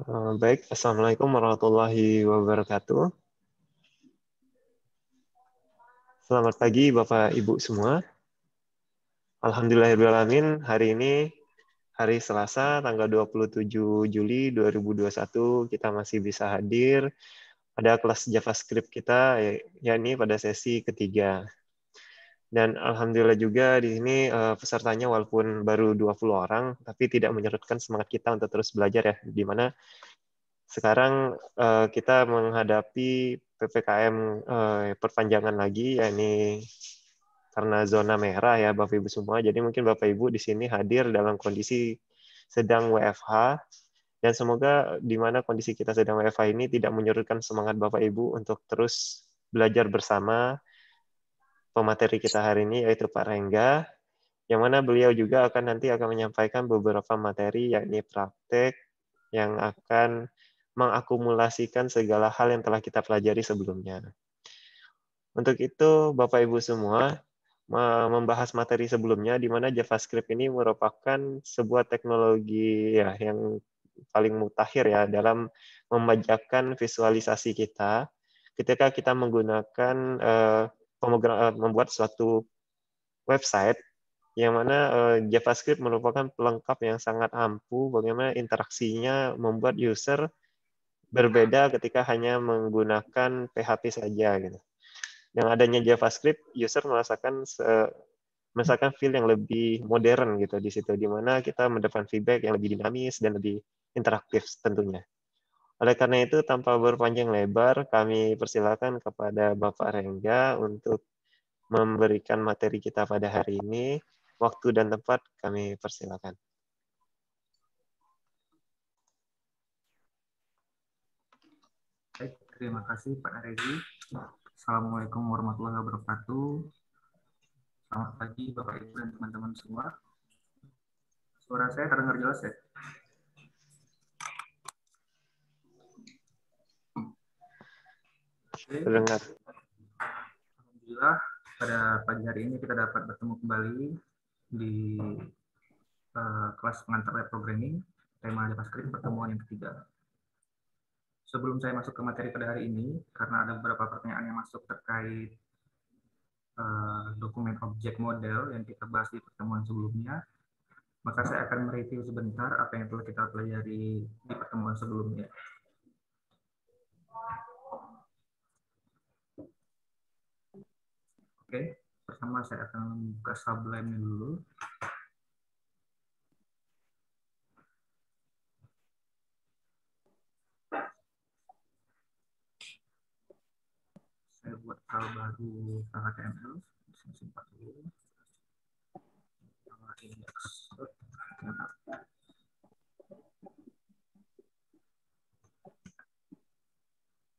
Baik, Assalamualaikum warahmatullahi wabarakatuh. Selamat pagi Bapak Ibu semua. Alhamdulillahirrahmanirrahim, hari ini hari Selasa tanggal 27 Juli 2021 kita masih bisa hadir pada kelas JavaScript kita, yakni pada sesi ketiga. Dan alhamdulillah juga di sini pesertanya walaupun baru 20 orang, tapi tidak menyurutkan semangat kita untuk terus belajar ya, di mana sekarang kita menghadapi PPKM perpanjangan lagi, yakni karena zona merah ya Bapak Ibu semua. Jadi mungkin Bapak Ibu di sini hadir dalam kondisi sedang WFH, dan semoga di mana kondisi kita sedang WFH ini tidak menyurutkan semangat Bapak Ibu untuk terus belajar bersama pemateri kita hari ini, yaitu Pak Rengga, yang mana beliau juga nanti akan menyampaikan beberapa materi, yakni praktek yang akan mengakumulasikan segala hal yang telah kita pelajari sebelumnya. Untuk itu, Bapak Ibu semua, membahas materi sebelumnya, di mana JavaScript ini merupakan sebuah teknologi ya yang paling mutakhir ya dalam memajakan visualisasi kita ketika kita menggunakan membuat suatu website, yang mana JavaScript merupakan pelengkap yang sangat ampuh bagaimana interaksinya membuat user berbeda ketika hanya menggunakan PHP saja gitu. Yang adanya JavaScript, user merasakan feel yang lebih modern gitu di situ, di mana kita mendapatkan feedback yang lebih dinamis dan lebih interaktif tentunya. Oleh karena itu, tanpa berpanjang lebar, kami persilakan kepada Bapak Rengga untuk memberikan materi kita pada hari ini. Waktu dan tempat kami persilakan. Baik, terima kasih Pak Rezi. Assalamualaikum warahmatullahi wabarakatuh. Selamat pagi Bapak Ibu dan teman-teman semua. Suara saya terdengar jelas ya? Terdengar. Alhamdulillah pada pagi hari ini kita dapat bertemu kembali di kelas pengantar web programming tema JavaScript pertemuan yang ketiga. Sebelum saya masuk ke materi pada hari ini, karena ada beberapa pertanyaan yang masuk terkait dokumen objek model yang kita bahas di pertemuan sebelumnya, maka saya akan mereview sebentar apa yang telah kita pelajari di pertemuan sebelumnya. Oke, pertama saya akan membuka Sublime dulu. Saya buat file baru HTML, saya simpan dulu.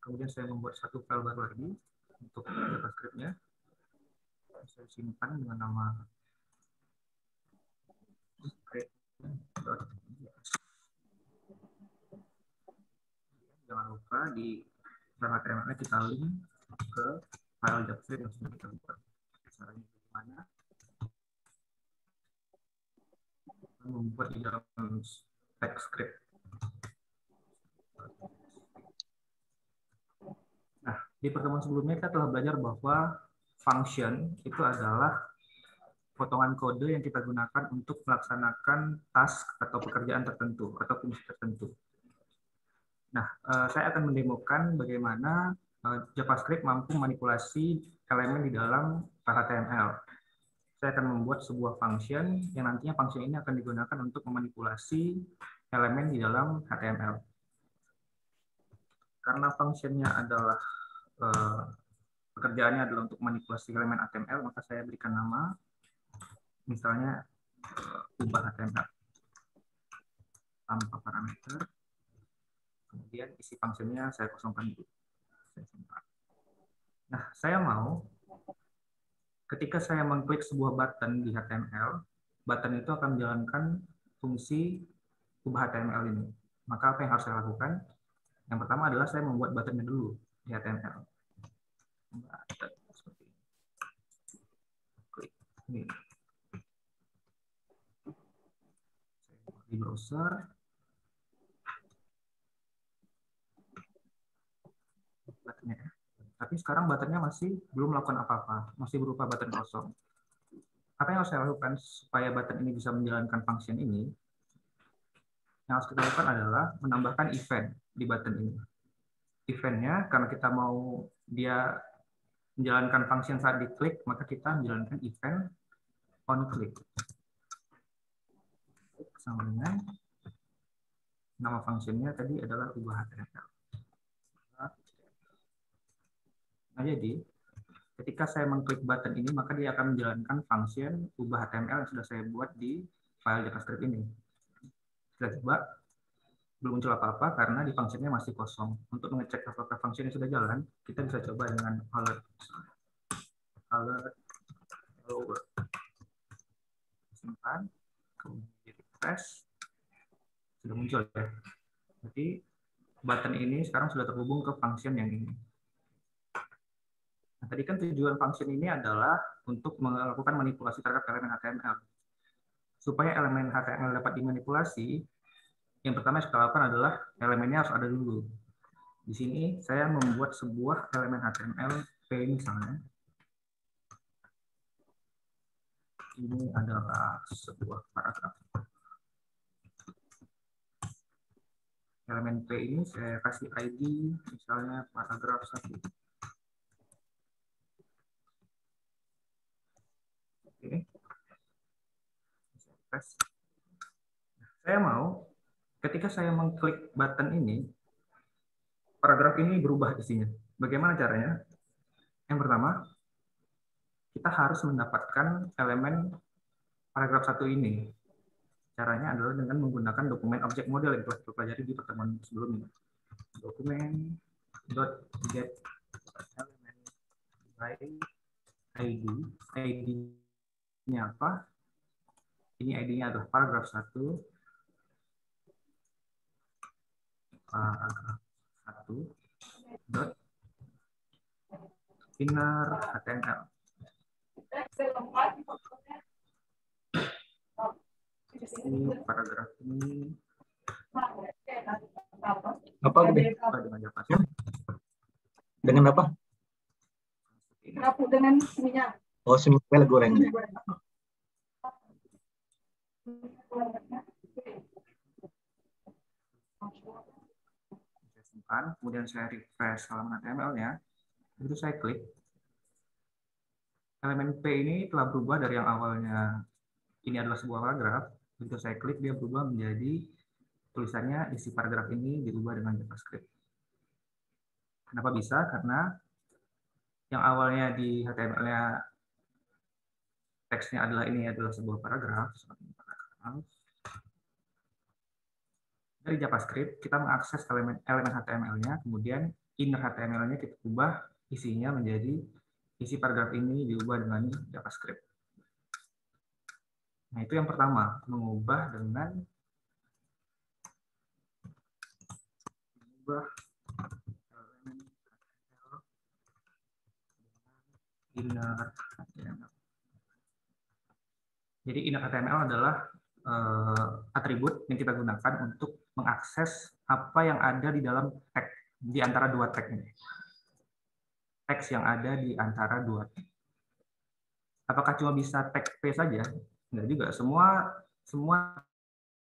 Kemudian saya membuat satu file baru lagi untuk JavaScript-nya. Saya simpan dengan nama script.js. Jangan lupa di file HTML-nya kita link ke file JavaScript yang sudah kita buat. Caranya bagaimana? Membuat di dalam text script. Nah, di pertemuan sebelumnya kita telah belajar bahwa function itu adalah potongan kode yang kita gunakan untuk melaksanakan task atau pekerjaan tertentu atau fungsi tertentu. Nah, saya akan mendemokan bagaimana JavaScript mampu manipulasi elemen di dalam HTML. Saya akan membuat sebuah function yang nantinya function ini akan digunakan untuk memanipulasi elemen di dalam HTML. Karena functionnya adalah pekerjaannya adalah untuk manipulasi elemen HTML, maka saya berikan nama misalnya ubah HTML tanpa parameter. Kemudian isi fungsinya saya kosongkan dulu. Nah, saya mau ketika saya mengklik sebuah button di HTML, button itu akan menjalankan fungsi ubah HTML ini. Maka apa yang harus saya lakukan? Yang pertama adalah saya membuat buttonnya dulu di HTML. Button seperti ini. Klik ini. Di browser. Ya. Tapi sekarang buttonnya masih belum melakukan apa-apa, masih berupa button kosong. Apa yang harus saya lakukan supaya button ini bisa menjalankan function ini? Yang harus kita lakukan adalah menambahkan event di button ini. Eventnya, karena kita mau dia menjalankan function saat diklik, maka kita menjalankan event on click. Sama dengan nama fungsinya tadi adalah ubah HTML. Nah, jadi ketika saya mengklik button ini, maka dia akan menjalankan function ubah HTML yang sudah saya buat di file JavaScript ini. Kita coba, belum muncul apa-apa karena di functionnya masih kosong. Untuk mengecek apakah function sudah jalan, kita bisa coba dengan alert hello. Simpan, kemudian refresh, sudah muncul ya. Jadi button ini sekarang sudah terhubung ke function yang ini. Nah, tadi kan tujuan function ini adalah untuk melakukan manipulasi terhadap elemen HTML. Supaya elemen HTML dapat dimanipulasi, yang pertama yang kita lakukan adalah elemennya harus ada dulu. Di sini saya membuat sebuah elemen HTML P misalnya. Ini adalah sebuah paragraf. Elemen P ini saya kasih ID, misalnya paragraf 1. Oke. Saya mau, ketika saya mengklik button ini, paragraf ini berubah isinya. Bagaimana caranya? Yang pertama, kita harus mendapatkan elemen paragraf 1 ini. Caranya adalah dengan menggunakan dokumen objek model yang telah kita pelajari di pertemuan sebelumnya. Dokumen.get element by ID. ID-nya apa? Ini ID-nya adalah paragraf 1. Paragraf 1. Dot inner HTML. Ini paragraf ini apa gede? dengan JavaScript. Dengan apa? Dengan minyak. Oh, semisal goreng. Saya simpan, kemudian saya refresh halaman HTML-nya. Begitu saya klik, elemen P ini telah berubah dari yang awalnya ini adalah sebuah paragraf. Begitu saya klik, dia berubah menjadi tulisannya isi paragraf ini diubah dengan JavaScript. Kenapa bisa? Karena yang awalnya di HTML-nya teksnya adalah ini adalah sebuah paragraf. Dari JavaScript, kita mengakses elemen HTML-nya, kemudian inner HTML-nya kita ubah isinya menjadi isi paragraf ini diubah dengan JavaScript. Nah, itu yang pertama, mengubah dengan mengubah elemen HTML inner HTML. Jadi inner HTML adalah atribut yang kita gunakan untuk mengakses apa yang ada di dalam tag, di antara dua tag ini. Teks yang ada di antara dua tag. Apakah cuma bisa tag P saja? Enggak juga. Semua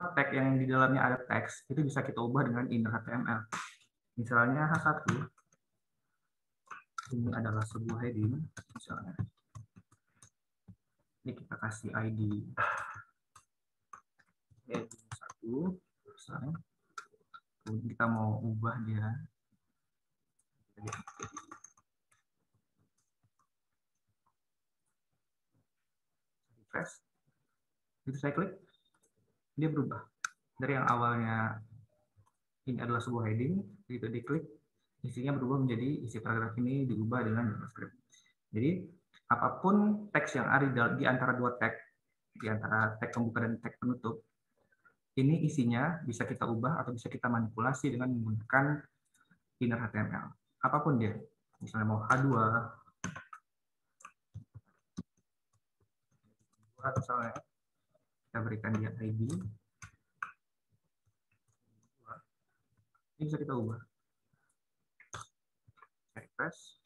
tag yang di dalamnya ada teks itu bisa kita ubah dengan inner HTML. Misalnya H1 ini adalah sebuah heading, misalnya. Ini kita kasih ID heading 1, misalnya. Kemudian kita mau ubah dia. Refresh. Begitu saya klik, dia berubah. Dari yang awalnya ini adalah sebuah heading, begitu diklik, isinya berubah menjadi isi paragraf ini diubah dengan JavaScript. Jadi, apapun teks yang ada di antara dua tag, di antara tag pembuka dan tag penutup, ini isinya bisa kita ubah atau bisa kita manipulasi dengan menggunakan inner HTML. Apapun dia. Misalnya mau H2, misalnya kita berikan dia ID. Ini bisa kita ubah. Saya refresh,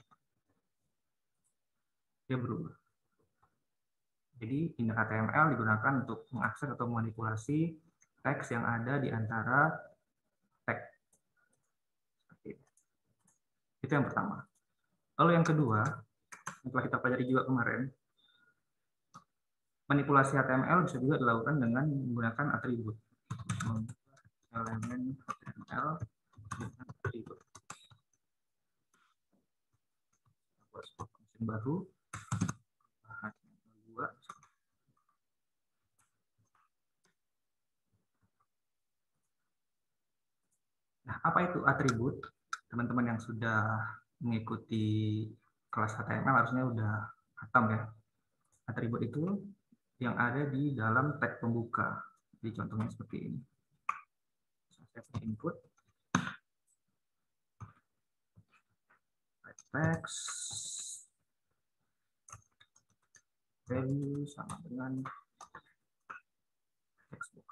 dia berubah. Jadi inner HTML digunakan untuk mengakses atau manipulasi teks yang ada di antara tag. Itu yang pertama. Lalu yang kedua, setelah kita pelajari juga kemarin, manipulasi HTML bisa juga dilakukan dengan menggunakan atribut. Elemen HTML dengan atribut. Buat sebuah function baru. Nah, apa itu atribut? Teman-teman yang sudah mengikuti kelas HTML harusnya udah hatam ya. Atribut itu yang ada di dalam tag pembuka. Jadi contohnya seperti ini. Saya punya input text value sama dengan text box.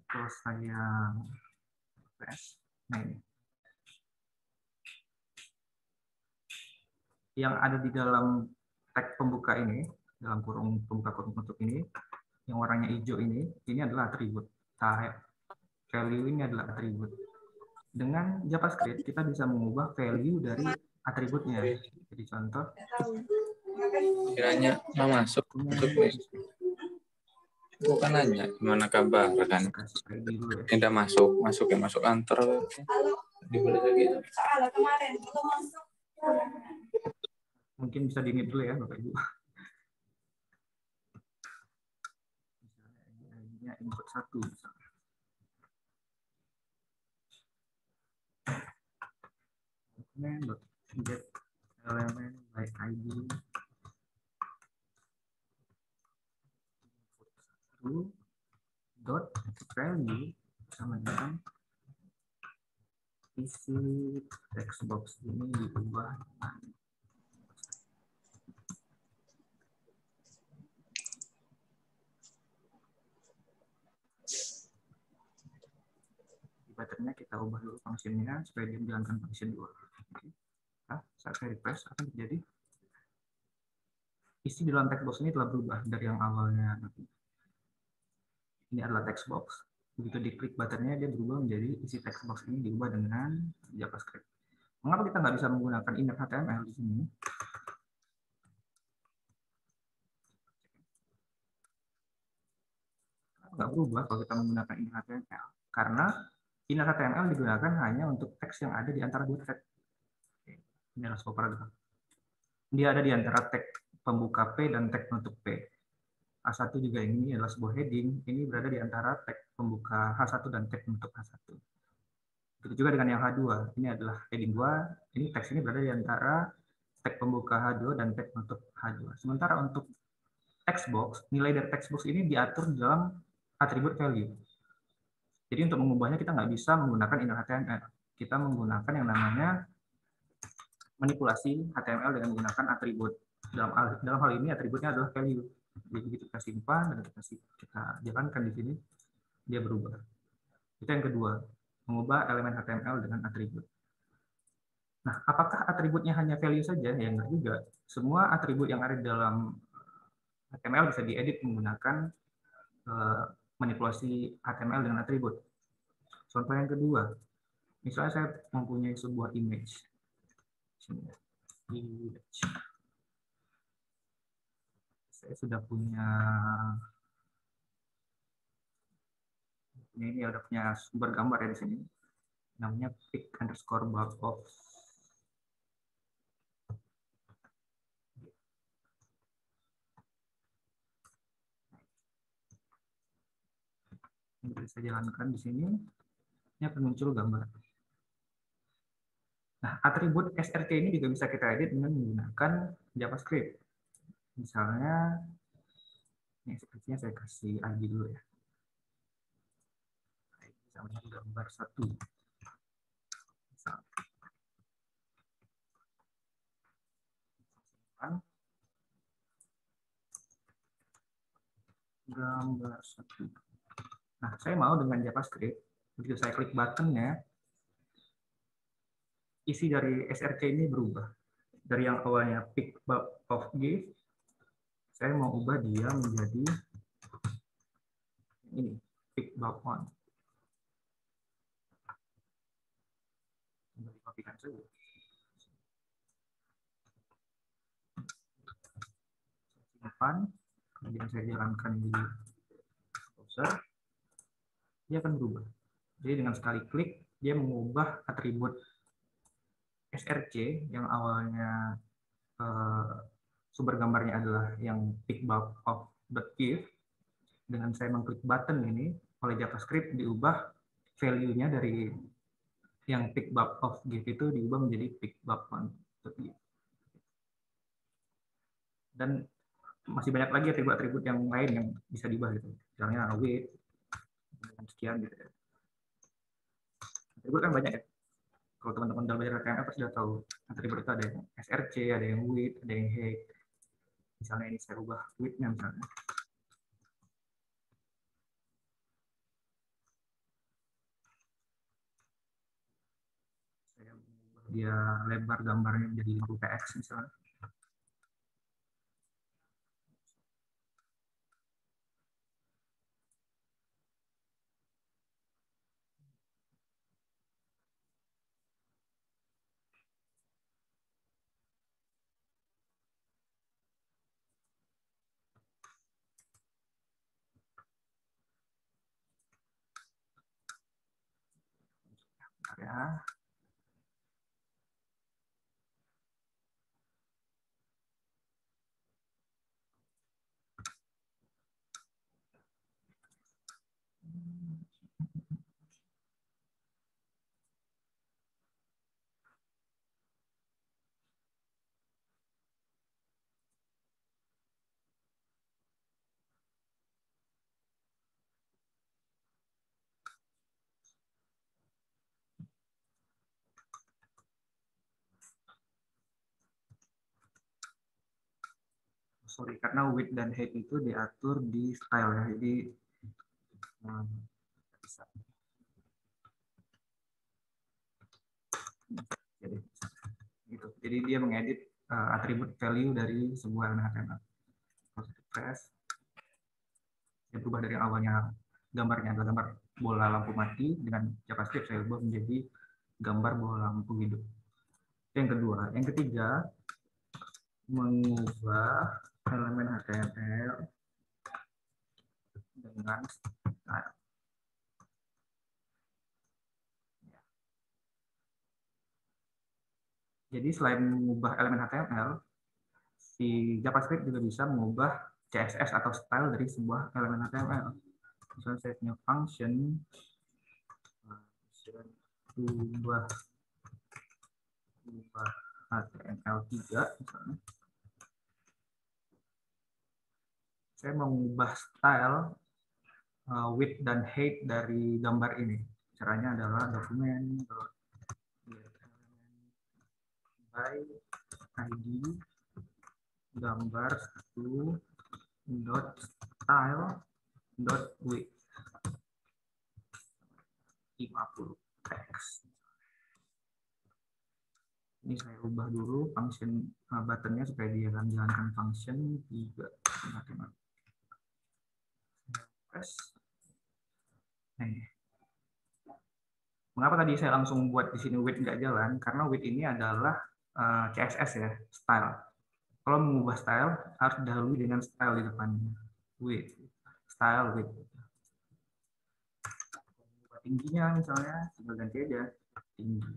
Kalau saya press, nah ini. Yang ada di dalam tag pembuka ini, dalam kurung pembuka kurung tutup ini, yang warnanya hijau ini adalah atribut. Type value ini adalah atribut. Dengan JavaScript kita bisa mengubah value dari atributnya. Jadi contoh. Kiranya nggak masuk nih. Bukan nanya gimana kabar kan? Tidak masuk kantor. Mungkin bisa di-mute dulu ya Bapak Ibu. Misalnya input 1 misalnya. Get element by ID dot value sama dengan isi text box ini diubah patternnya kita ubah dulu fungsinya supaya dia menjalankan function 2. Oke. Nah, saat saya refresh akan terjadi isi di dalam text box ini telah berubah dari yang awalnya. Ini adalah text box. Begitu diklik buttonnya dia berubah menjadi isi text box ini diubah dengan JavaScript. Mengapa kita nggak bisa menggunakan inner HTML di sini? Nggak berubah kalau kita menggunakan inner HTML. Karena inner HTML digunakan hanya untuk teks yang ada di antara dua tag. Ini adalah sebuah paragraf. Dia ada di antara tag pembuka P dan tag penutup P. H1 juga ini adalah sebuah heading. Ini berada di antara tag pembuka H1 dan tag penutup H1. Begitu juga dengan yang H2. Ini adalah heading 2. Ini teks ini berada di antara tag pembuka H2 dan tag penutup H2. Sementara untuk text box, nilai dari text box ini diatur dalam atribut value. Jadi untuk mengubahnya kita nggak bisa menggunakan inner HTML. Kita menggunakan yang namanya manipulasi HTML dengan menggunakan atribut. Dalam hal ini atributnya adalah value. Jadi begitu kita simpan dan kita jalankan di sini, dia berubah. Itu yang kedua, mengubah elemen HTML dengan atribut. Nah, apakah atributnya hanya value saja? Ya enggak juga. Semua atribut yang ada di dalam HTML bisa diedit menggunakan manipulasi HTML dengan atribut. Contoh yang kedua, misalnya saya mempunyai sebuah image. Saya sudah punya ini udah punya sumber gambar ya di sini. Namanya pic_box. Ini bisa jalankan di sini. Ini akan muncul gambar. Nah, atribut srt ini juga bisa kita edit dengan menggunakan JavaScript. Misalnya, ini sepertinya saya kasih ID dulu ya. Misalnya gambar 1. Misalnya. gambar 1. Nah, saya mau dengan JavaScript, begitu saya klik buttonnya, isi dari SRC ini berubah. Dari yang awalnya pick bulb of GIF, saya mau ubah dia menjadi ini, pick bulb on. Dikopikan saja. Simpan, kemudian saya jalankan di browser, dia akan berubah. Jadi dengan sekali klik, dia mengubah atribut SRC yang awalnya sumber gambarnya adalah yang pick bulb of .gif. Dengan saya mengklik button ini oleh JavaScript, diubah value-nya dari yang pick bulb of GIF itu diubah menjadi pick bulb on .gif. Dan masih banyak lagi atribut-atribut yang lain yang bisa diubah gitu. Misalnya width, sekian gitu ya. Atribut kan banyak ya. Kalau teman-teman dalam belajar HTML pasti sudah tahu atribut itu ada yang SRC, ada yang width, ada yang height. Misalnya ini saya ubah width-nya misalnya. Saya ubah dia lebar gambarnya menjadi 50 px misalnya. Ya. Sorry, karena width dan height itu diatur di style ya, jadi bisa. Jadi dia mengedit atribut value dari sebuah elemen HTML. Press, dia berubah dari awalnya gambarnya adalah gambar bola lampu mati, dengan JavaScript saya ubah menjadi gambar bola lampu hidup. Yang kedua, yang ketiga, mengubah elemen HTML dengan style. Jadi selain mengubah elemen HTML, si JavaScript juga bisa mengubah CSS atau style dari sebuah elemen HTML. Misalnya saya punya function ubah HTML3 misalnya. Saya mau mengubah style width dan height dari gambar ini. Caranya adalah dokumen by id gambar 1 style width 50 px. Ini saya ubah dulu function buttonnya supaya dia akan jalankan function 3. Nah, mengapa tadi saya langsung buat di sini width nggak jalan? Karena width ini adalah CSS ya, style. Kalau mengubah style harus didahului dengan style di depannya. Width, style width. Mengubah tingginya misalnya, tinggal ganti aja tinggi.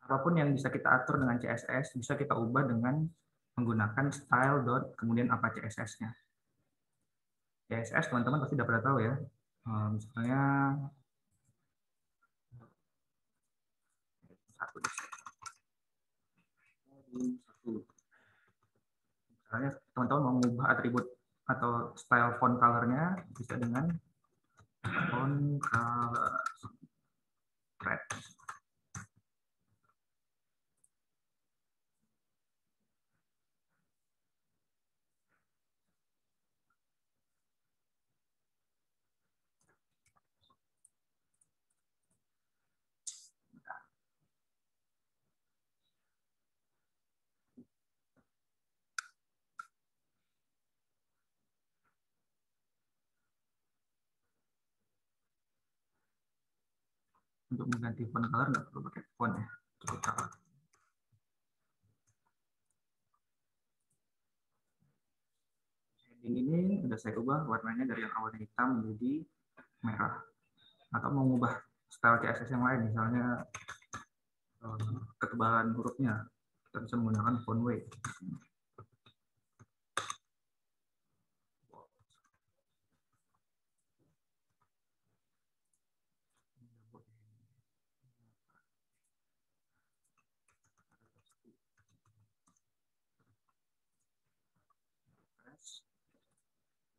Apapun yang bisa kita atur dengan CSS bisa kita ubah dengan menggunakan style dot kemudian apa CSS-nya. CSS teman-teman pasti sudah pada tahu ya. Misalnya misalnya teman-teman mau mengubah atribut atau style font color-nya bisa dengan font color red. Untuk mengganti font color nggak perlu pakai font ya, cukup color. Heading ini sudah saya ubah warnanya dari yang awalnya hitam menjadi merah. Atau mau mengubah style CSS yang lain, misalnya ketebalan hurufnya, kita bisa menggunakan font weight.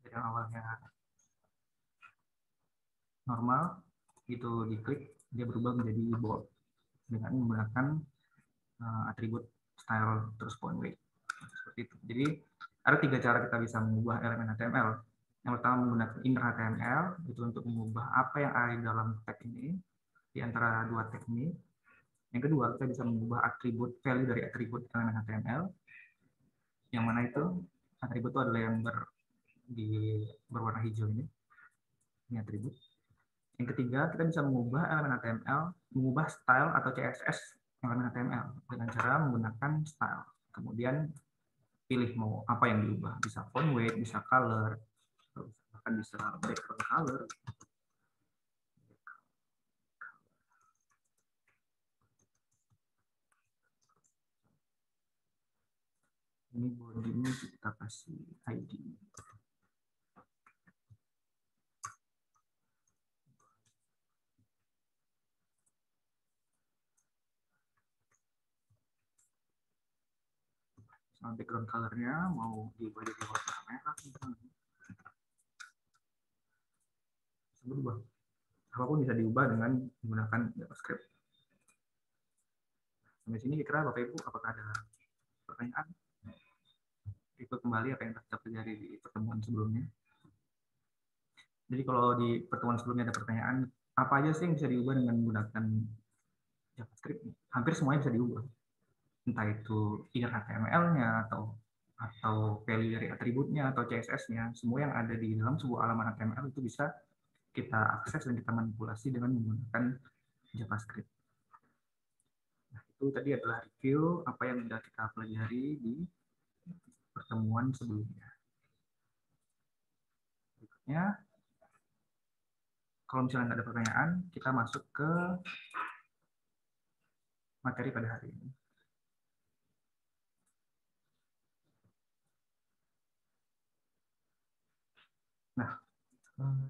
Yang awalnya normal, itu diklik, dia berubah menjadi bold dengan menggunakan atribut style terus font weight. Seperti itu. Jadi ada 3 cara kita bisa mengubah elemen HTML. Yang pertama menggunakan inner HTML, itu untuk mengubah apa yang ada di dalam tag ini, di antara 2 tag ini. Yang kedua, kita bisa mengubah atribut, value dari atribut elemen HTML. Yang mana itu? Atribut itu adalah yang berwarna hijau ini. Ini atribut. Yang ketiga, kita bisa mengubah elemen HTML, mengubah style atau CSS elemen HTML dengan cara menggunakan style. Kemudian pilih mau apa yang diubah. Bisa font weight, bisa color, bahkan bisa background color. Ini body ini kita kasih ID. Background color-nya mau diubah jadi warna merah. Berubah. Apapun bisa diubah dengan menggunakan JavaScript. Sampai sini kira Bapak Ibu apakah ada pertanyaan? Ikut kembali apa yang kita pelajari di pertemuan sebelumnya. Jadi kalau di pertemuan sebelumnya ada pertanyaan, apa aja sih yang bisa diubah dengan menggunakan JavaScript? Hampir semuanya bisa diubah. Entah itu inner HTML-nya atau value dari atributnya atau CSS-nya, semua yang ada di dalam sebuah halaman HTML itu bisa kita akses dan kita manipulasi dengan menggunakan JavaScript. Nah, itu tadi adalah review apa yang sudah kita pelajari di pertemuan sebelumnya. Berikutnya, kalau misalnya nggak ada pertanyaan, kita masuk ke materi pada hari ini. Nah,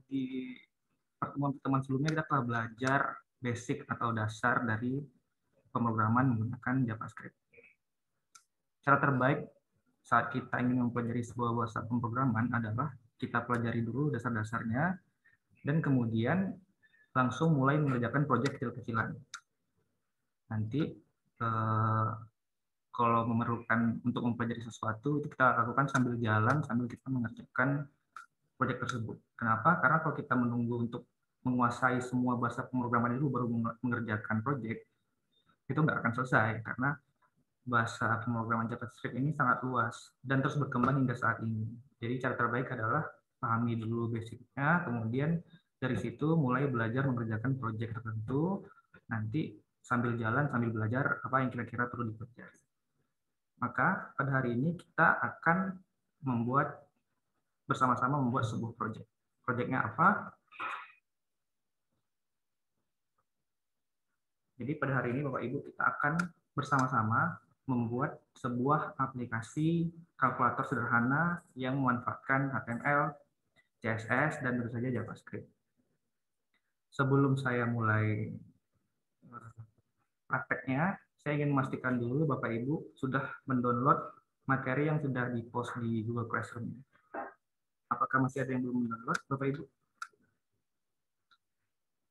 di pertemuan sebelumnya kita telah belajar basic atau dasar dari pemrograman menggunakan JavaScript. Cara terbaik saat kita ingin mempelajari sebuah bahasa pemrograman adalah kita pelajari dulu dasar-dasarnya dan kemudian langsung mulai mengerjakan proyek kecil-kecilan. Nanti kalau memerlukan untuk mempelajari sesuatu itu kita lakukan sambil jalan, sambil kita mengerjakan proyek tersebut. Kenapa? Karena kalau kita menunggu untuk menguasai semua bahasa pemrograman itu baru mengerjakan proyek, itu nggak akan selesai karena bahasa pemrograman JavaScript ini sangat luas dan terus berkembang hingga saat ini. Jadi cara terbaik adalah pahami dulu basicnya, kemudian dari situ mulai belajar mengerjakan proyek tertentu, nanti sambil jalan, sambil belajar apa yang kira-kira perlu dipelajari. Maka pada hari ini kita akan bersama-sama membuat sebuah proyek. Proyeknya apa? Jadi pada hari ini Bapak Ibu kita akan bersama-sama membuat sebuah aplikasi kalkulator sederhana yang memanfaatkan HTML, CSS, dan tentu saja JavaScript. Sebelum saya mulai prakteknya, saya ingin memastikan dulu Bapak Ibu sudah mendownload materi yang sudah di-post di Google Classroom. Apakah masih ada yang belum mendownload Bapak Ibu?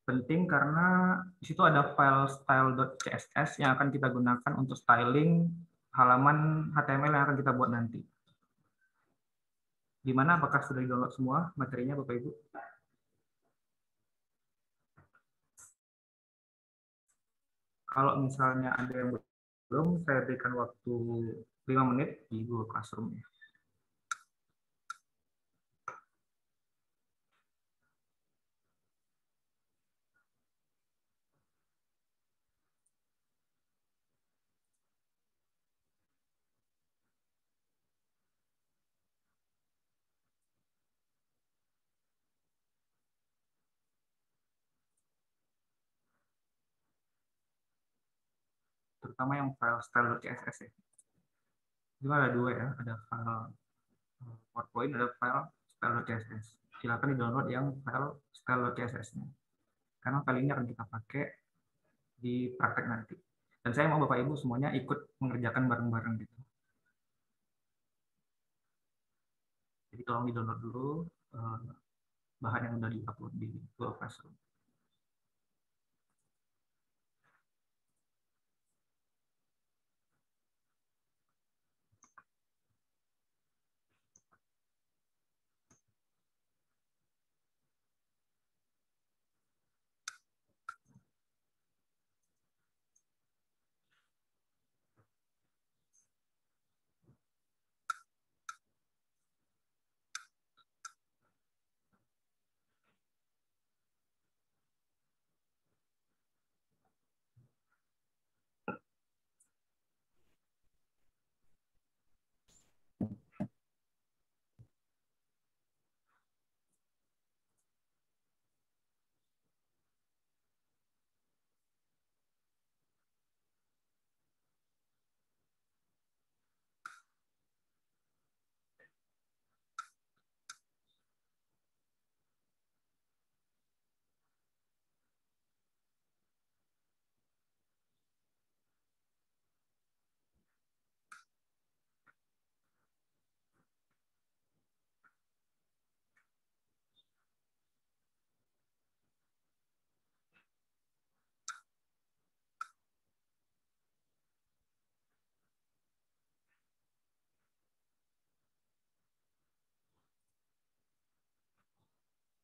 Penting karena di situ ada file style.css yang akan kita gunakan untuk styling halaman HTML yang akan kita buat nanti. Di mana apakah sudah di-download semua materinya Bapak Ibu? Kalau misalnya ada yang belum, saya berikan waktu 5 menit di Google Classroom. terutama yang file style.css ya. Itu ada dua ya, ada file PowerPoint, ada file style.css. Silakan di-download yang file style.css-nya. Karena file ini akan kita pakai di praktek nanti. Dan saya mau Bapak Ibu semuanya ikut mengerjakan bareng-bareng gitu. Jadi tolong di-download dulu bahan yang sudah di-upload di Google Classroom.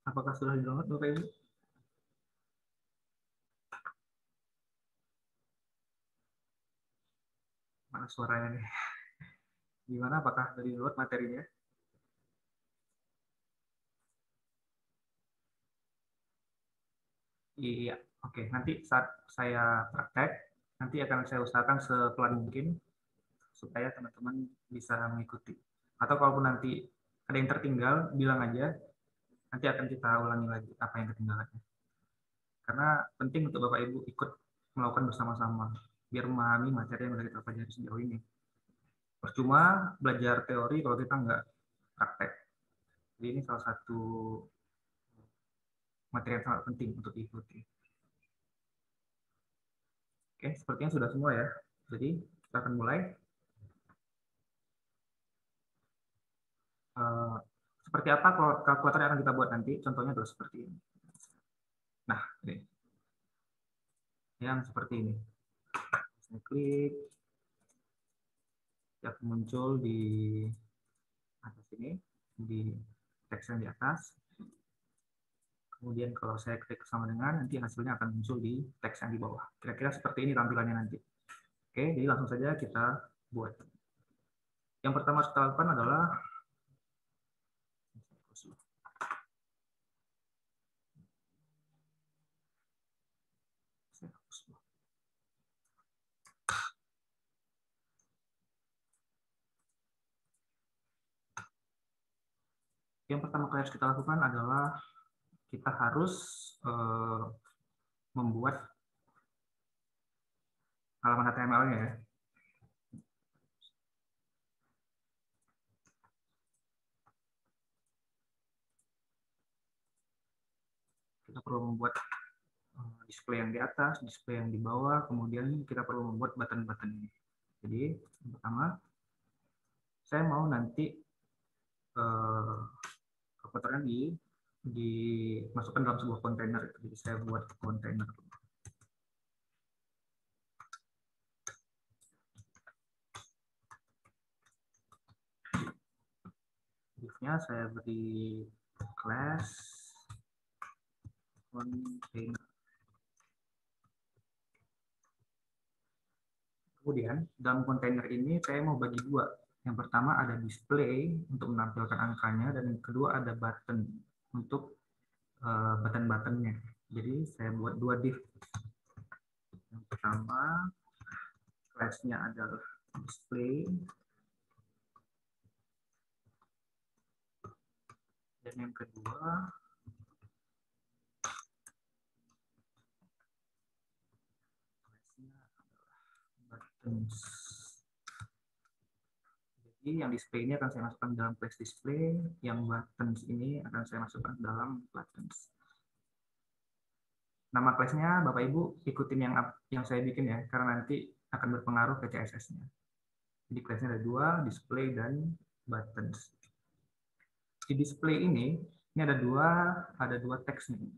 Apakah sudah di-download Bapak Ibu? Mana suaranya nih? Gimana, apakah sudah di-download materinya? Iya, oke. Nanti saat saya praktek, nanti akan saya usahakan sepelan mungkin supaya teman-teman bisa mengikuti. Atau kalaupun nanti ada yang tertinggal, bilang aja, nanti akan kita ulangi lagi apa yang ketinggalannya. Karena penting untuk Bapak Ibu ikut melakukan bersama-sama, biar memahami materi yang sudah kita pelajari sejauh ini. Percuma belajar teori kalau kita nggak praktek. Jadi ini salah satu materi yang sangat penting untuk diikuti. Oke, sepertinya sudah semua ya. Jadi kita akan mulai. Seperti apa kalkulator yang akan kita buat nanti? Contohnya adalah seperti ini. Nah, ini. Yang seperti ini. Saya klik, dia akan muncul di atas ini, di teks yang di atas. Kemudian kalau saya klik sama dengan, nanti hasilnya akan muncul di teks yang di bawah. Kira-kira seperti ini tampilannya nanti. Oke, jadi langsung saja kita buat. Yang pertama harus kita lakukan adalah yang pertama kali harus kita lakukan adalah kita harus membuat halaman HTML-nya ya. Kita perlu membuat display yang di atas, display yang di bawah, kemudian kita perlu membuat button-button ini. Jadi yang pertama, saya mau nanti kalkulatornya dimasukkan dalam sebuah kontainer. Jadi saya buat kontainer. Div-nya saya beri class container. Kemudian dalam kontainer ini saya mau bagi dua. Yang pertama ada display untuk menampilkan angkanya, dan yang kedua ada button untuk button-buttonnya. Jadi saya buat dua div. Yang pertama class-nya adalah display, dan yang kedua class-nya adalah button. buttons. Jadi yang display ini akan saya masukkan dalam class display, yang buttons ini akan saya masukkan dalam buttons. Nama class-nya Bapak Ibu ikutin yang saya bikin ya, karena nanti akan berpengaruh ke CSS-nya. Jadi class-nya ada dua, display dan buttons. Di display ini ada dua teks nih.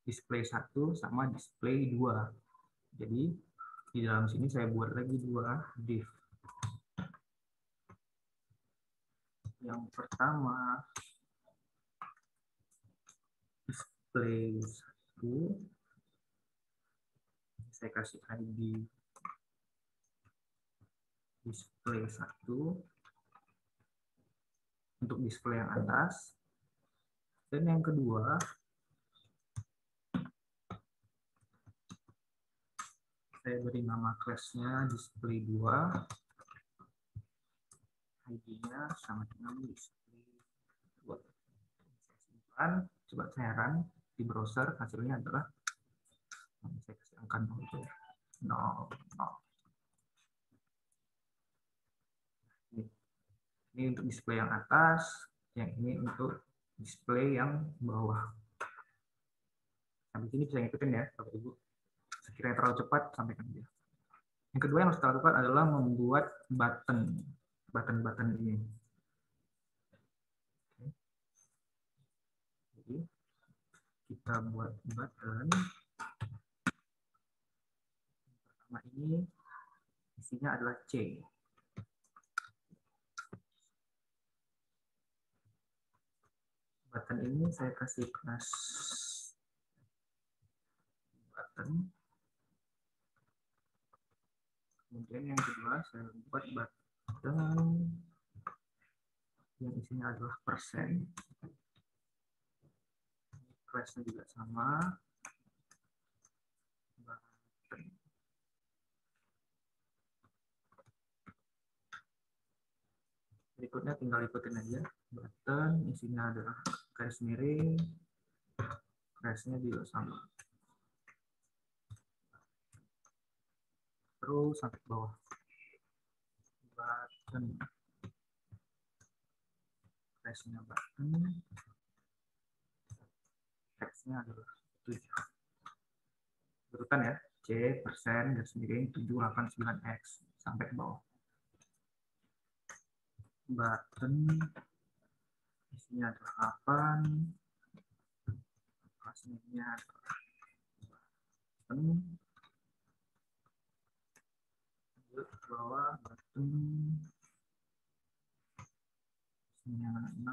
Display 1 sama display 2. Jadi di dalam sini saya buat lagi dua div. Yang pertama display 1, saya kasih ID display 1 untuk display yang atas, dan yang kedua saya beri nama class-nya display 2, ID-nya sama dengan display 2. Saya simpan, coba saya run di browser, hasilnya adalah saya kasih angka 0 itu ya. 0, 0. Ini untuk display yang atas, yang ini untuk display yang bawah. Sampai sini bisa ngikutin ya, Bapak Ibu. Sekiranya terlalu cepat, sampaikan aja. Yang kedua yang harus kita lakukan adalah membuat button ini. Jadi kita buat button. Pertama ini isinya adalah C. Button ini saya kasih class button. Kemudian yang kedua saya buat button yang isinya adalah persen. Class-nya juga sama. Button. Berikutnya tinggal ikutin aja. Button isinya adalah garis miring. Class-nya juga sama. Terus sampai ke bawah. Button. Class-nya button. Teksnya adalah 7. Berurutan ya. C, persen, garis miring, 789X. Sampai ke bawah. Button. Isinya adalah 8. Kelasnya adalah button. Ke bawah, button. Isinya 6.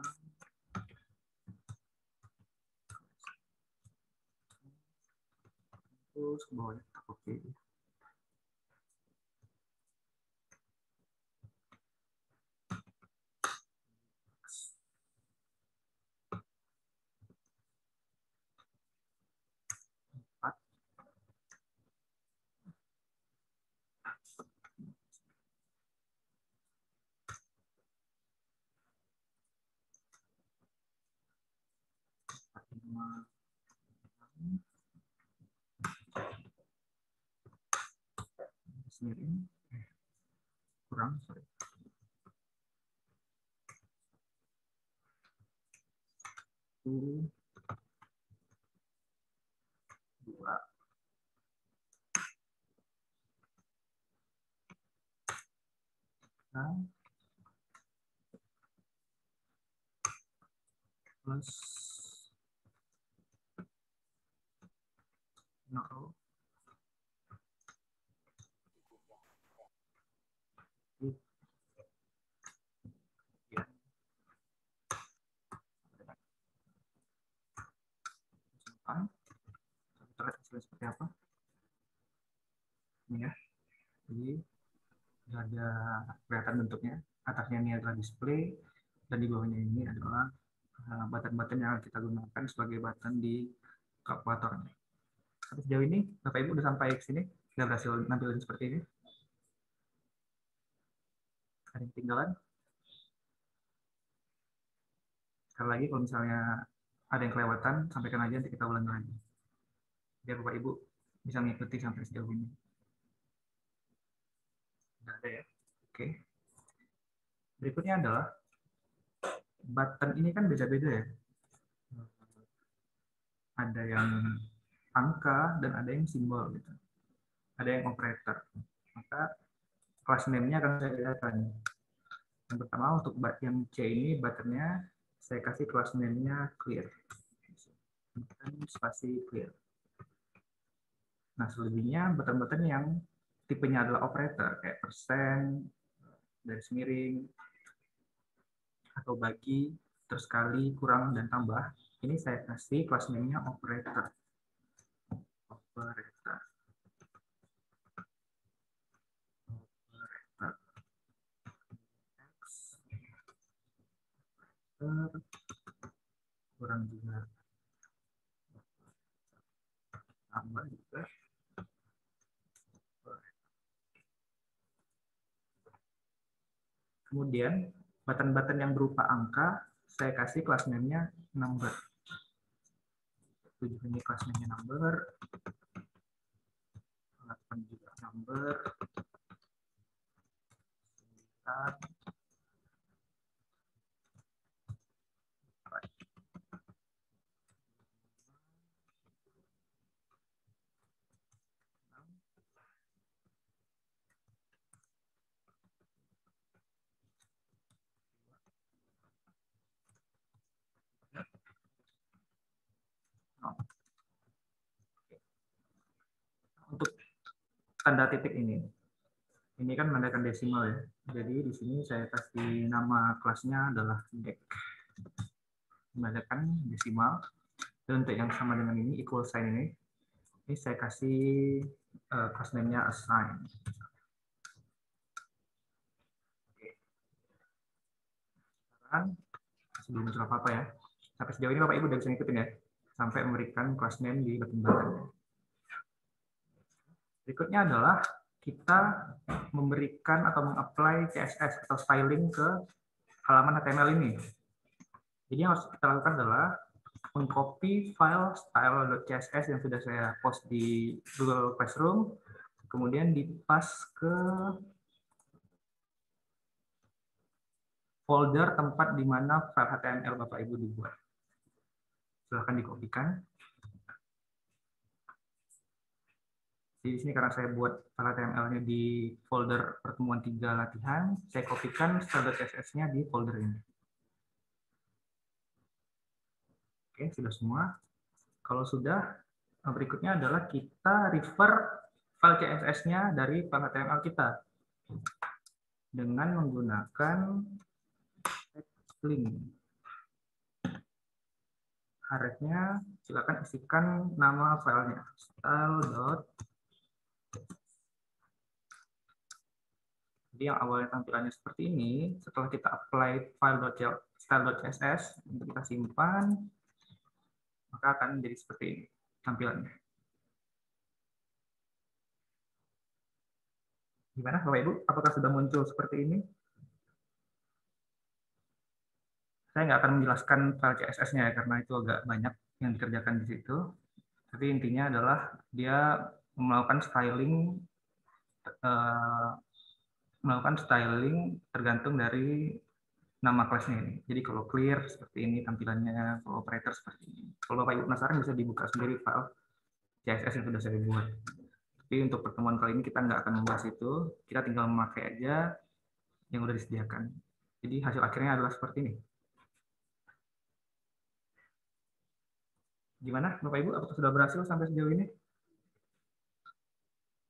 Terus ke bawahnya kita copy. Miring. Kurang, sorry. Satu, 2. Plus 0. Kita lihat hasilnya seperti apa. Ini ya. Jadi sudah ada kelihatan bentuknya. Atasnya ini adalah display dan di bawahnya ini adalah button-button yang kita gunakan sebagai button di kalkulatornya. Tapi sejauh ini Bapak Ibu sudah sampai ke sini, sudah berhasil nampilin seperti ini. Ada yang ketinggalan? Sekali lagi kalau misalnya ada yang kelewatan, sampaikan aja nanti kita ulangi lagi. Biar Bapak Ibu bisa mengikuti sampai sejauh ini. Ada ya. Oke. Berikutnya adalah button ini kan beda-beda ya. Ada yang angka dan ada yang simbol gitu. Ada yang operator. Maka class name-nya akan saya bedakan. Yang pertama untuk yang C ini buttonnya saya kasih class name-nya clear. Spasi clear. Nah, selebihnya button-button yang tipenya adalah operator kayak persen, garis miring, atau bagi, terus kali, kurang, dan tambah. Ini saya kasih class name-nya operator. Operator. Kurang juga. Tambah juga. Kemudian button-button yang berupa angka saya kasih class name-nya number. 7 ini class name-nya number. 8 juga number. 9. Untuk tanda titik ini kan menandakan desimal ya. Jadi di sini saya kasih nama kelasnya adalah dec. Menandakan desimal. Dan untuk yang sama dengan ini equal sign ini saya kasih class name-nya assign. Oke. Sekarang sebelum muncul apa-apa ya. Sampai sejauh ini Bapak Ibu udah bisa ngikutin ya. Sampai memberikan class name di button-button. Berikutnya adalah kita memberikan atau mengapply CSS atau styling ke halaman HTML ini. Jadi yang harus kita lakukan adalah mengcopy file style.css yang sudah saya post di Google Classroom, kemudian dipas ke folder tempat di mana file HTML Bapak Ibu dibuat. Silahkan dikopikan. Di sini karena saya buat file HTML-nya di folder pertemuan 3 latihan, saya kopikan style.css-nya di folder ini. Oke, sudah semua. Kalau sudah, berikutnya adalah kita refer file CSS-nya dari file HTML kita dengan menggunakan link. Harusnya silakan isikan nama filenya style. Jadi yang awalnya tampilannya seperti ini, setelah kita apply file.style.css untuk kita simpan, maka akan menjadi seperti ini tampilannya. Gimana Bapak Ibu? Apakah sudah muncul seperti ini? Saya nggak akan menjelaskan file CSS-nya ya, karena itu agak banyak yang dikerjakan di situ. Tapi intinya adalah dia melakukan styling tergantung dari nama kelasnya ini. Jadi kalau clear seperti ini tampilannya, kalau operator seperti ini. Kalau Bapak Ibu penasaran bisa dibuka sendiri file CSS yang sudah saya buat. Tapi untuk pertemuan kali ini kita nggak akan membahas itu, kita tinggal memakai aja yang sudah disediakan. Jadi hasil akhirnya adalah seperti ini. Gimana Bapak Ibu, apakah sudah berhasil sampai sejauh ini?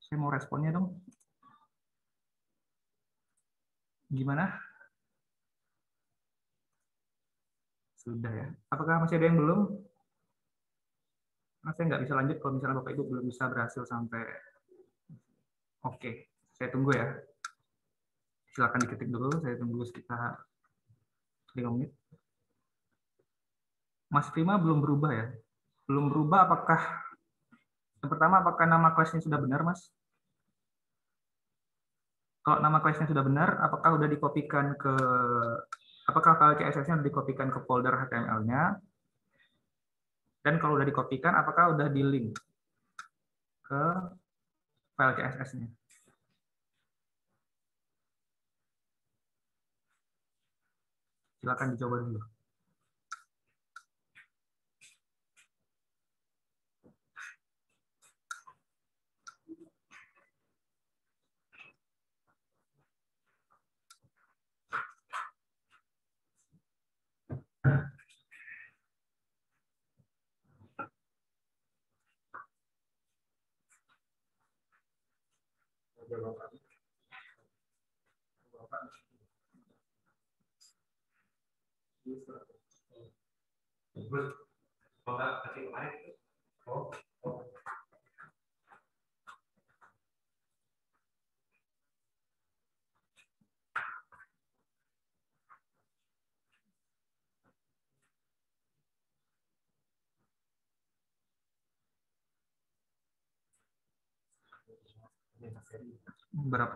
Saya mau responnya dong. Gimana? Sudah ya. Apakah masih ada yang belum? Nah, saya nggak bisa lanjut kalau misalnya Bapak Ibu belum bisa berhasil sampai. Oke, saya tunggu ya. Silakan diketik dulu, saya tunggu sekitar 5 menit. Mas Prima belum berubah ya? Belum berubah, apakah yang pertama apakah nama kelasnya sudah benar, Mas? Kalau nama kelasnya sudah benar, apakah sudah dikopikan ke apakah file CSS-nya dikopikan ke folder HTML-nya? Dan kalau sudah dikopikan, apakah sudah di-link ke file CSS-nya? Silakan dicoba dulu.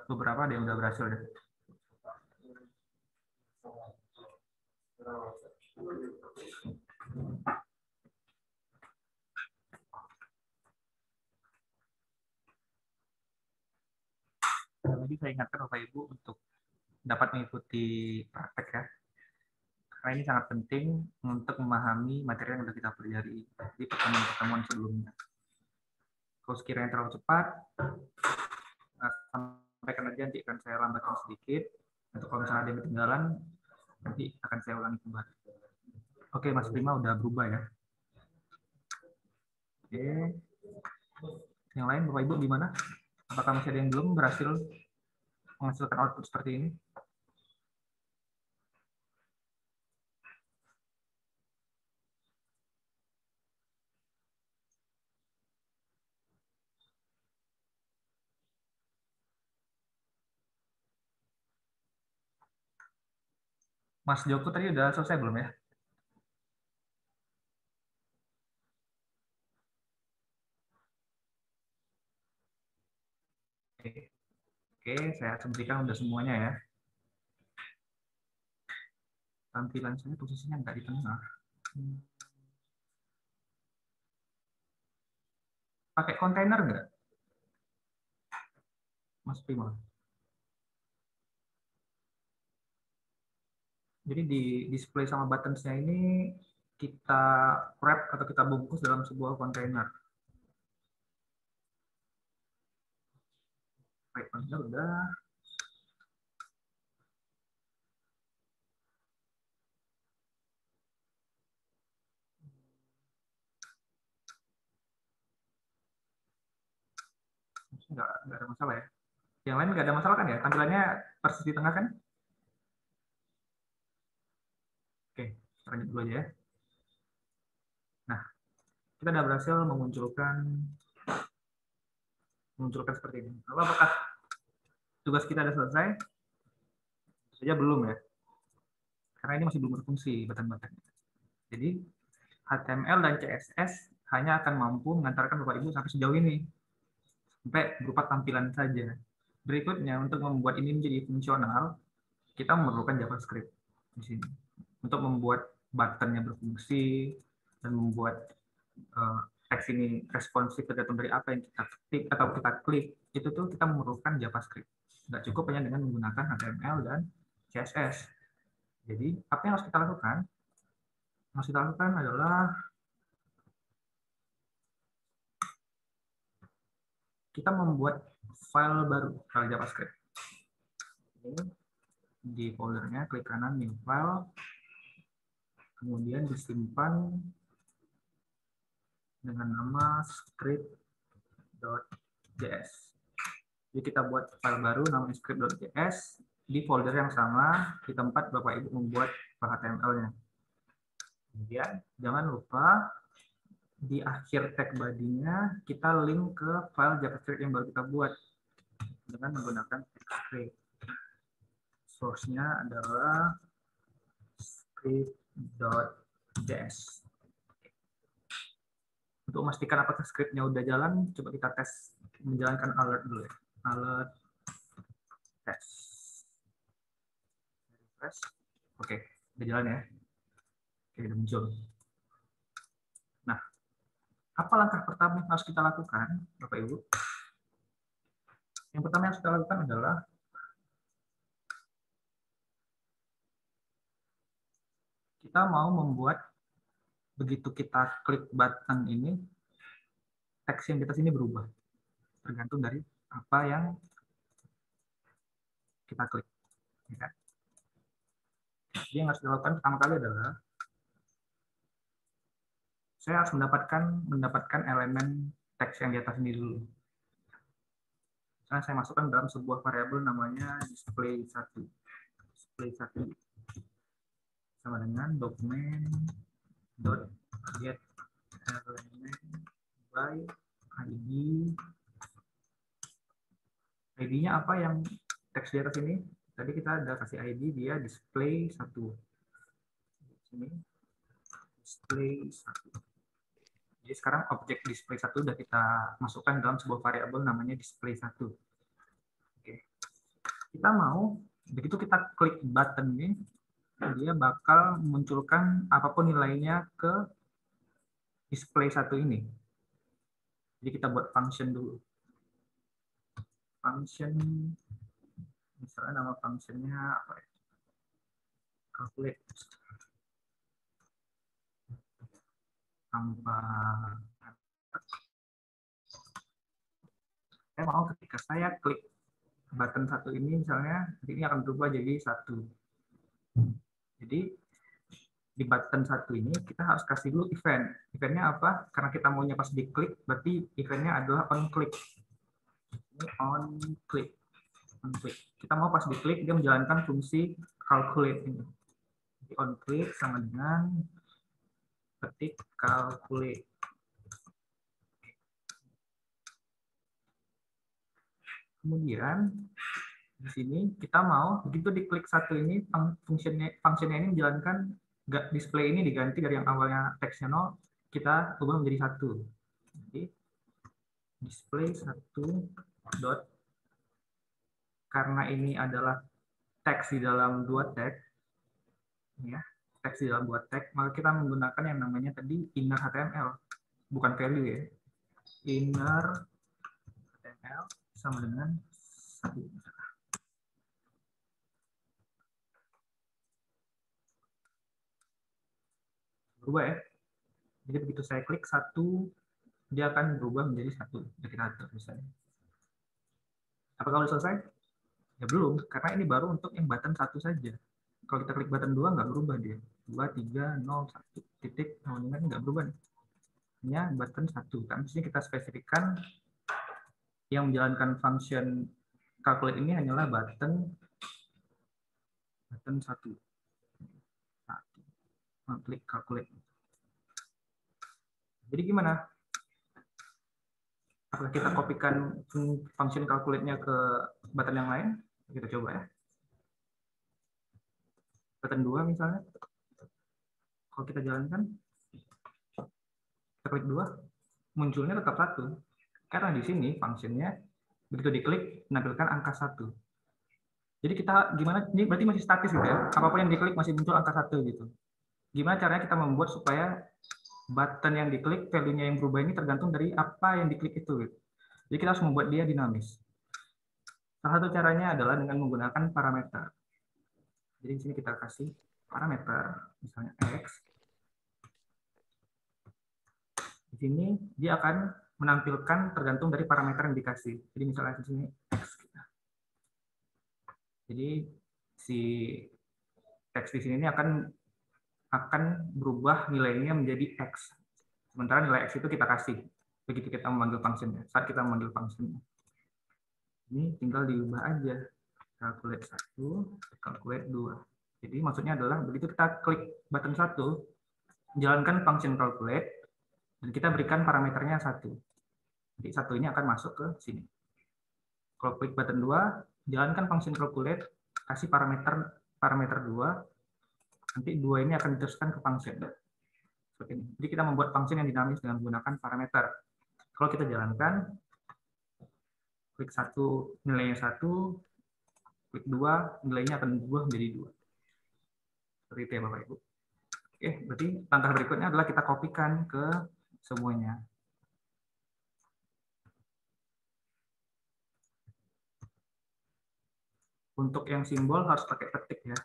Beberapa ada yang udah berhasil deh. Lagi saya ingatkan Bapak Ibu untuk dapat mengikuti praktek ya. Karena ini sangat penting untuk memahami materi yang sudah kita pelajari di pertemuan-pertemuan sebelumnya. Kalau sekiranya terlalu cepat, sampaikan aja, nanti akan saya lambatkan sedikit. Untuk kalau misalnya ada yang ketinggalan, nanti akan saya ulangi kembali. Oke, Mas Prima udah berubah ya. Oke. Yang lain, Bapak Ibu gimana? Apakah masih ada yang belum berhasil menghasilkan output seperti ini? Mas Joko tadi udah selesai belum ya? Oke, saya asumsikan udah semuanya ya. Tampilan saya posisinya nggak di tengah. Pakai kontainer nggak, Mas Prima? Jadi di display sama buttons-nya ini kita wrap atau kita bungkus dalam sebuah kontainer. Baik, udah. Nggak ada masalah ya. Yang lain nggak ada masalah kan ya? Tampilannya persis di tengah kan? Oke, lanjut dulu aja ya. Nah, kita sudah berhasil memunculkan seperti ini. Lalu apakah tugas kita sudah selesai? Tentu saja belum ya. Karena ini masih belum berfungsi button-buttonnya. Jadi HTML dan CSS hanya akan mampu mengantarkan Bapak Ibu sampai sejauh ini. Sampai berupa tampilan saja. Berikutnya, untuk membuat ini menjadi fungsional, kita memerlukan JavaScript di sini. Untuk membuat buttonnya berfungsi dan membuat teks ini responsif tergantung dari apa yang kita ketik atau kita klik, itu tuh kita memerlukan JavaScript. Nggak cukup hanya dengan menggunakan HTML dan CSS. Jadi, apa yang harus kita lakukan? Yang harus kita lakukan adalah kita membuat file baru, file JavaScript. Ini di foldernya, klik kanan new file, kemudian disimpan dengan nama script.js. Jadi kita buat file baru namanya script.js di folder yang sama di tempat Bapak Ibu membuat file HTML-nya. Kemudian jangan lupa di akhir tag body-nya kita link ke file JavaScript yang baru kita buat dengan menggunakan script. Source-nya adalah script.js. Untuk memastikan apakah script-nya udah jalan, coba kita tes menjalankan alert dulu ya. Alert test. Oke, udah jalan ya. Oke, udah muncul. Nah, apa langkah pertama yang harus kita lakukan, Bapak Ibu? Yang pertama yang harus kita lakukan adalah kita mau membuat, begitu kita klik button ini, teks yang di atas ini berubah. Tergantung dari apa yang kita klik. Jadi yang harus dilakukan pertama kali adalah saya harus mendapatkan elemen teks yang di atas ini dulu. Misalnya saya masukkan dalam sebuah variabel namanya display1. Display1 sama dengan document.get element by id. ID-nya apa yang teks di atas ini? Tadi kita ada kasih ID, dia display1. Sini display1. Jadi sekarang objek display1 sudah kita masukkan dalam sebuah variabel namanya display1. Oke. Kita mau, begitu kita klik button ini, dia bakal memunculkan apapun nilainya ke display1 ini. Jadi kita buat function dulu. Function, misalnya nama functionnya apa ya? Calculate. Tanpa saya mau ketika saya klik button 1 ini misalnya, ini akan berubah jadi 1. Jadi di button 1 ini kita harus kasih dulu event. Eventnya apa? Karena kita maunya pas diklik, berarti eventnya adalah on click. Ini on click. On click. Kita mau pas diklik dia menjalankan fungsi calculate ini. Jadi on click sama dengan ketik calculate. Kemudian di sini kita mau begitu diklik 1 ini fungsinya ini menjalankan display ini diganti dari yang awalnya teksnya 0 kita ubah menjadi 1. Jadi display1 dot, karena ini adalah teks di dalam 2 tag ya, teks di dalam 2 tag, maka kita menggunakan yang namanya tadi inner HTML, bukan value ya. Inner HTML sama dengan 1. Berubah ya. Jadi begitu saya klik 1, dia akan berubah menjadi 1. Jadi kita atur misalnya. Apakah sudah selesai? Ya belum, karena ini baru untuk yang button 1 saja. Kalau kita klik button 2 nggak berubah dia. 2, 3, 0, 1, titik, nggak berubah nih. Hanya button 1. Kan di sini kita spesifikkan yang menjalankan function calculate ini hanyalah button 1. Klik calculate. Jadi gimana? Apakah kita kopikan function calculate-nya ke button yang lain? Kita coba ya. Button 2 misalnya. Kalau kita jalankan, kita klik 2, munculnya tetap 1. Karena di sini functionnya begitu diklik menampilkan angka 1. Jadi kita gimana? Ini berarti masih statis gitu ya. Apapun yang diklik masih muncul angka 1 gitu. Gimana caranya kita membuat supaya button yang diklik value-nya yang berubah ini tergantung dari apa yang diklik itu gitu. Jadi kita harus membuat dia dinamis. Salah satu caranya adalah dengan menggunakan parameter. Jadi di sini kita kasih parameter, misalnya x. Di sini dia akan menampilkan tergantung dari parameter yang dikasih. Jadi misalnya di sini x. Jadi si teks di sini akan berubah nilainya menjadi x. Sementara nilai x itu kita kasih begitu kita memanggil function-nya. Saat kita memanggil function-nya. Ini tinggal diubah aja. Calculate 1, calculate 2. Jadi maksudnya adalah begitu kita klik button 1, jalankan function calculate, dan kita berikan parameternya 1. Jadi 1 ini akan masuk ke sini. Kalau klik button 2, jalankan function calculate, kasih parameter 2, nanti 2 ini akan diteruskan ke function. Seperti ini. Jadi kita membuat function yang dinamis dengan menggunakan parameter. Kalau kita jalankan, klik 1 nilainya 1, klik 2 nilainya akan berubah menjadi 2. Seperti itu ya Bapak Ibu. Oke, berarti langkah berikutnya adalah kita kopikan ke semuanya. Untuk yang simbol harus pakai ketik ya.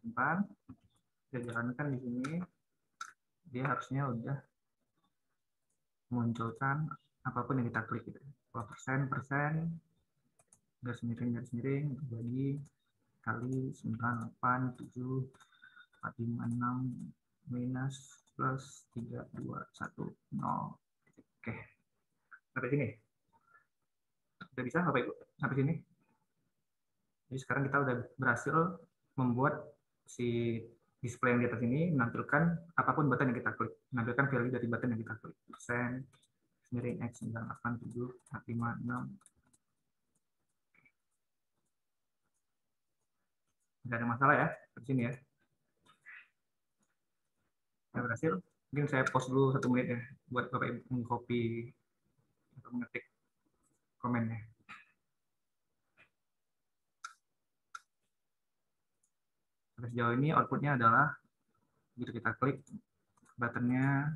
Simpan, saya jalankan di sini, dia harusnya udah munculkan apapun yang kita klik gitu. Kalau persen, garis miring, bagi kali 98, 7, 456, minus, plus, 3, 2, 1, 0. Oke, sampai sini. Udah bisa Bapak Ibu? Sampai sini? Jadi sekarang kita udah berhasil membuat si display yang di atas ini menampilkan apapun button yang kita klik, menampilkan value dari button yang kita klik. Persen, miring X 987 456. Nggak ada masalah ya di sini ya. Sudah berhasil. Mungkin saya pause dulu 1 menit ya buat Bapak Ibu mengcopy atau mengetik komennya. Sejauh ini outputnya adalah begitu kita klik buttonnya,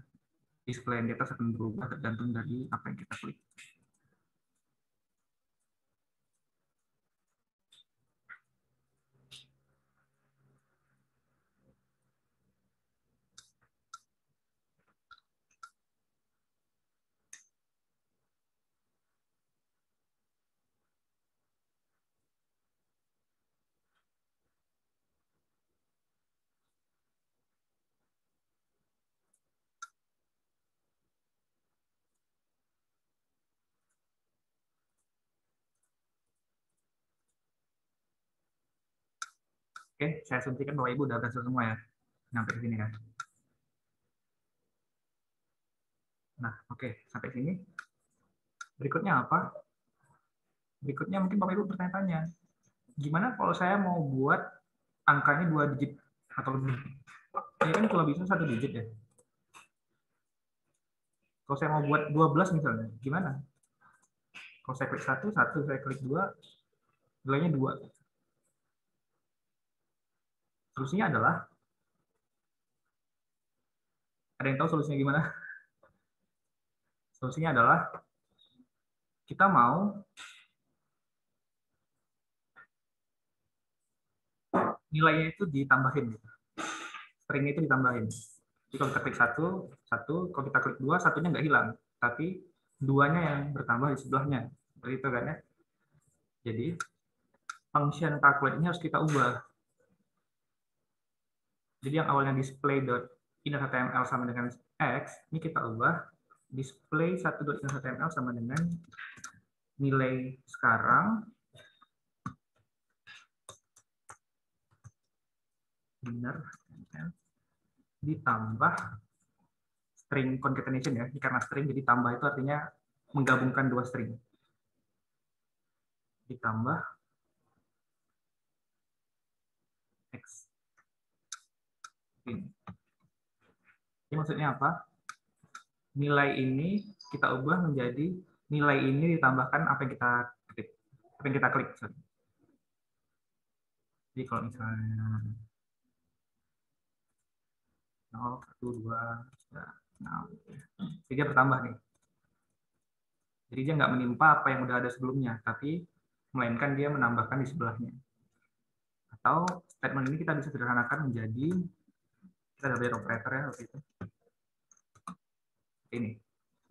display yang di atas akan berubah tergantung dari apa yang kita klik. Oke, saya asumsikan Bapak Ibu udah berhasil semua ya, sampai sini kan. Nah, oke, sampai sini. Berikutnya apa? Berikutnya mungkin Bapak Ibu bertanya-tanya, gimana kalau saya mau buat angkanya 2 digit atau lebih? Ya kan kalau bisa 1 digit ya. Kalau saya mau buat 12 misalnya, gimana? Kalau saya klik 1, saya klik 2, nilainya 2. Solusinya adalah, ada yang tahu solusinya gimana? Solusinya adalah, kita mau nilainya itu ditambahin. Stringnya itu ditambahin. Jadi kalau kita klik 1, kalau kita klik 2, 1-nya nggak hilang. Tapi 2-nya yang bertambah di sebelahnya. Seperti itu kan ya. Jadi, function calculate ini harus kita ubah. Jadi yang awalnya display.inner.html sama dengan X, ini kita ubah display 1.inner.html sama dengan nilai sekarang inner ditambah string concatenation ya. Ini karena string, jadi tambah itu artinya menggabungkan 2 string. Ditambah X. Ini maksudnya apa? Nilai ini kita ubah menjadi nilai ini ditambahkan apa yang kita klik. Sorry. Jadi kalau misalnya 0, 1, 2, 3, 6, dia bertambah nih. Jadi dia nggak menimpa apa yang udah ada sebelumnya, tapi melainkan dia menambahkan di sebelahnya. Atau statement ini kita bisa sederhanakan menjadi Kita ada belajar operator ya waktu itu. Ini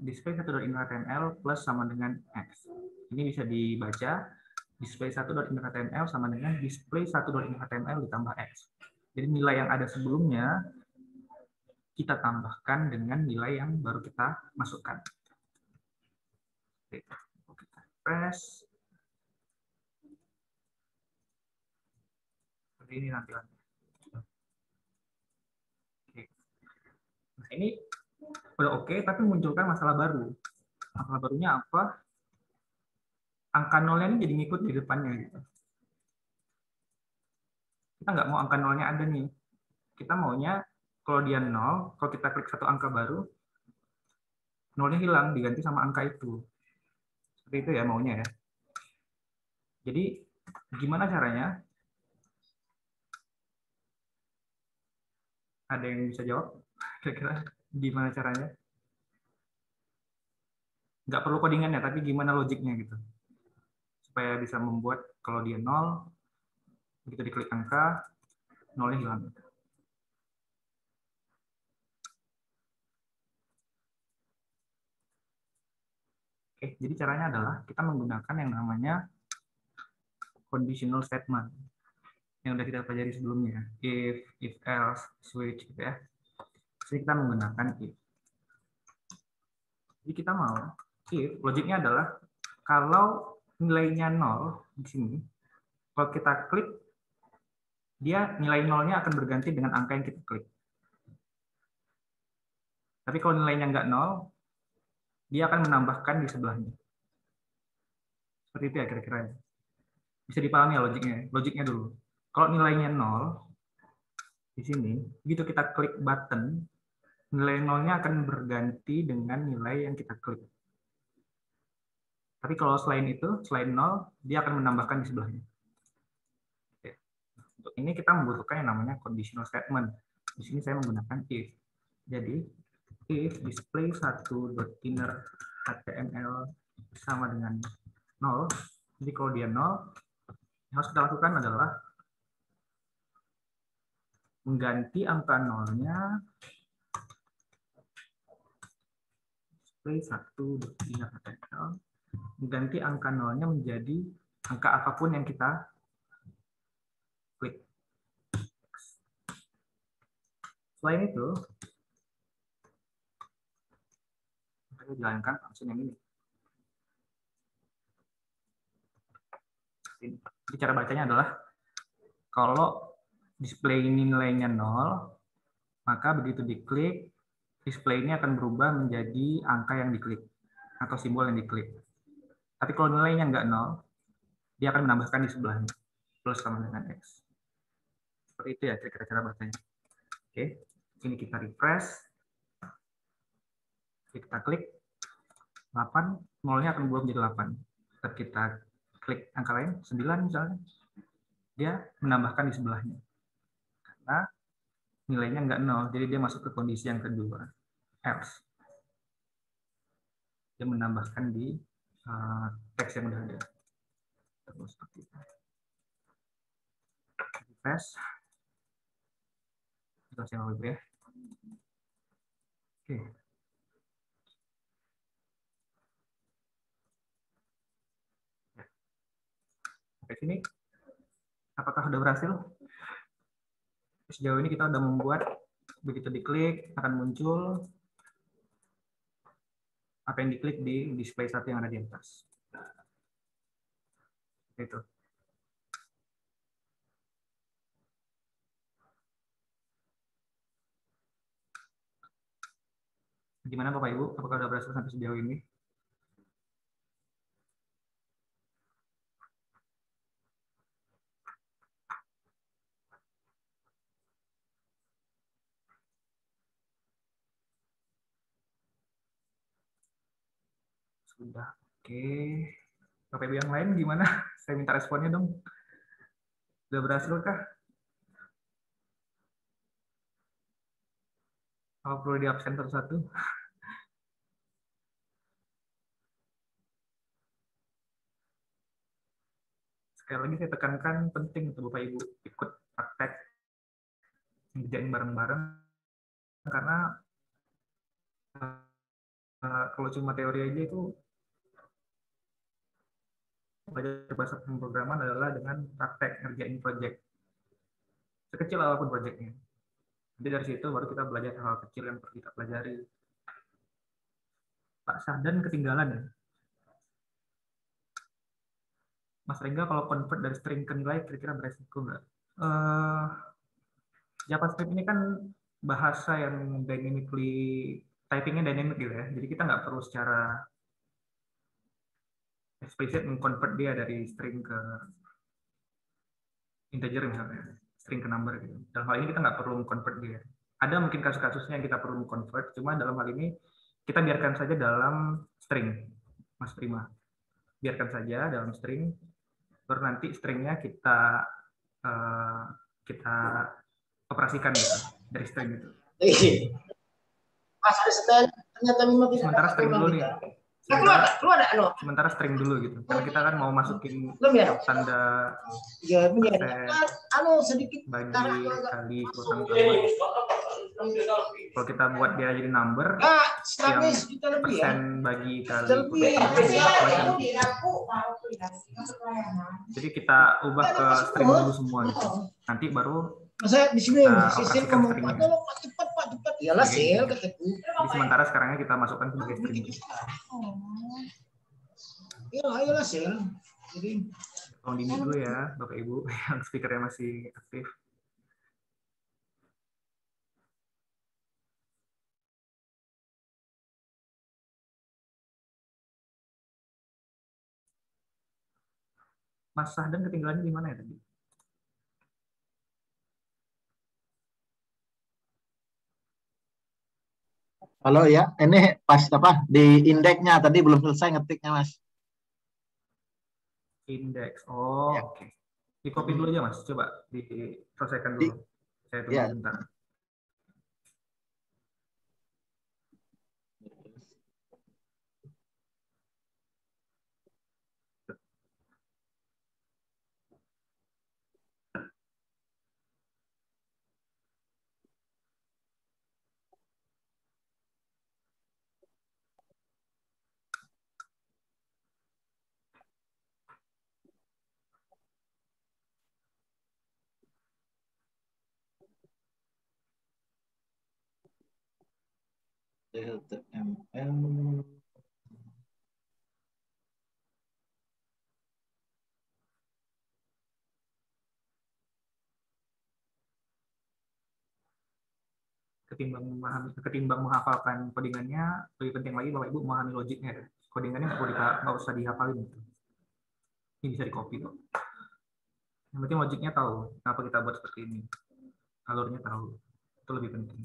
display1.inner.html plus sama dengan x. Ini bisa dibaca display1.inner.html sama dengan display1.inner.html ditambah x. Jadi nilai yang ada sebelumnya kita tambahkan dengan nilai yang baru kita masukkan. Oke, kita press. Seperti ini tampilannya. Oke. Nah, ini udah oke, tapi munculkan masalah baru. Masalah barunya apa? Angka nolnya ini jadi ngikut di depannya. Gitu. Kita nggak mau angka nolnya ada nih. Kita maunya kalau dia 0, kalau kita klik satu angka baru, nolnya hilang, diganti sama angka itu. Seperti itu ya maunya ya. Jadi gimana caranya? Ada yang bisa jawab? Kira-kira gimana caranya? Nggak perlu codingannya, tapi gimana logiknya gitu. Supaya bisa membuat kalau dia 0, begitu diklik angka, nolnya hilang. Oke, jadi caranya adalah kita menggunakan yang namanya conditional statement yang sudah kita pelajari sebelumnya, if else, switch, gitu ya. Jadi kita menggunakan if. Jadi kita mau if, logiknya adalah kalau nilainya 0 di sini, kalau kita klik, dia nilai nolnya akan berganti dengan angka yang kita klik. Tapi kalau nilainya nggak 0, dia akan menambahkan di sebelahnya. Seperti itu ya kira-kira. Bisa dipahami ya logiknya. Logiknya dulu. Kalau nilainya 0, di sini, begitu kita klik button, nilai nolnya akan berganti dengan nilai yang kita klik. Tapi kalau selain itu, selain 0, dia akan menambahkan di sebelahnya. Oke. Untuk ini kita membutuhkan yang namanya conditional statement. Di sini saya menggunakan if. Jadi, if display1.inner.html sama dengan 0. Jadi kalau dia 0, yang harus kita lakukan adalah mengganti angka nolnya display1.inner.html, mengganti angka nolnya menjadi angka apapun yang kita klik. Selain itu, kita jalankan function yang ini. Jadi cara bacanya adalah kalau display ini nilainya 0, maka begitu diklik, display ini akan berubah menjadi angka yang diklik atau simbol yang diklik. Tapi kalau nilainya nggak 0, dia akan menambahkan di sebelahnya plus sama dengan x. Seperti itu ya kira-kira cara bacanya. Oke, ini kita refresh, kita klik 8, nolnya akan berubah menjadi 8. Tapi kita klik angka lain 9 misalnya, dia menambahkan di sebelahnya karena nilainya nggak 0, jadi dia masuk ke kondisi yang kedua, else. Dia menambahkan di teks yang udah ada. Terus seperti itu. Refresh. Kita simak dulu ya. Oke. Sampai sini, apakah sudah berhasil? Sejauh ini kita sudah membuat, begitu diklik akan muncul apa yang diklik di display 1 yang ada di atas. Itu. Gimana Bapak Ibu? Apakah sudah berhasil sampai sejauh ini? Sudah. Oke. Bapak Ibu yang lain gimana? Saya minta responnya dong. Sudah berhasil kah? Apa perlu di absen satu-satu? Sekali lagi saya tekankan penting untuk Bapak Ibu ikut praktek, ngerjain bareng-bareng karena kalau cuma teori aja itu belajar bahasa pemrograman adalah dengan praktek ngerjain project sekecil apapun projectnya. Jadi dari situ baru kita belajar hal kecil yang perlu kita pelajari. Pak Syahdan ketinggalan ya. Mas Rengga kalau convert dari string ke nilai kira-kira beresiko nggak? JavaScript ini kan bahasa yang dynamically typingnya dynamic gitu ya. Jadi kita nggak perlu secara eksplisit mengconvert dia dari string ke integer misalnya, string ke number gitu. Dalam hal ini kita nggak perlu convert dia. Ada mungkin kasus-kasusnya yang kita perlu convert, cuma dalam hal ini kita biarkan saja dalam string, Mas Prima. Biarkan saja dalam string, baru nanti stringnya kita operasikan gitu dari string itu. Sementara string dulu nih. Sementara string dulu gitu. Karena kita kan mau masukin tanda bagi kali kurang tambah. Kalau kita buat dia jadi number, yang persen bagi kali kurang tambah. Jadi kita ubah ke string dulu semua gitu. Nanti baru di sini operasikan stringnya. cepat. Iyalah sel kataku. Jadi sementara sekarangnya kita masukkan sebagai string. Iyalah sel. Jadi tolong di dulu ya Bapak Ibu yang speakernya masih aktif. Mas Sahdan ketinggalannya di mana ya tadi? Halo ya, ini pas apa di indeksnya tadi belum selesai ngetiknya Mas. Indeks. Oh, Ya. oke. Di copy dulu aja Mas. Coba diselesaikan dulu. Saya tunggu Ya. bentar. HTML. Ketimbang menghafalkan codingannya, lebih penting lagi Bapak Ibu memahami logiknya. Codingannya nggak usah dihafalin. Ini bisa di copy kok. Yang penting logiknya tahu kenapa kita buat seperti ini. Alurnya tahu. Itu lebih penting.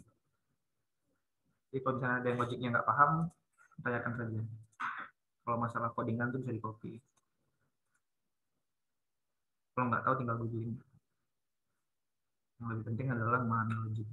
Jadi kalau misalnya ada yang logiknya nggak paham, tanyakan saja. Kalau masalah codingan itu bisa di copy. Kalau nggak tahu tinggal googling. Yang lebih penting adalah memahami logik.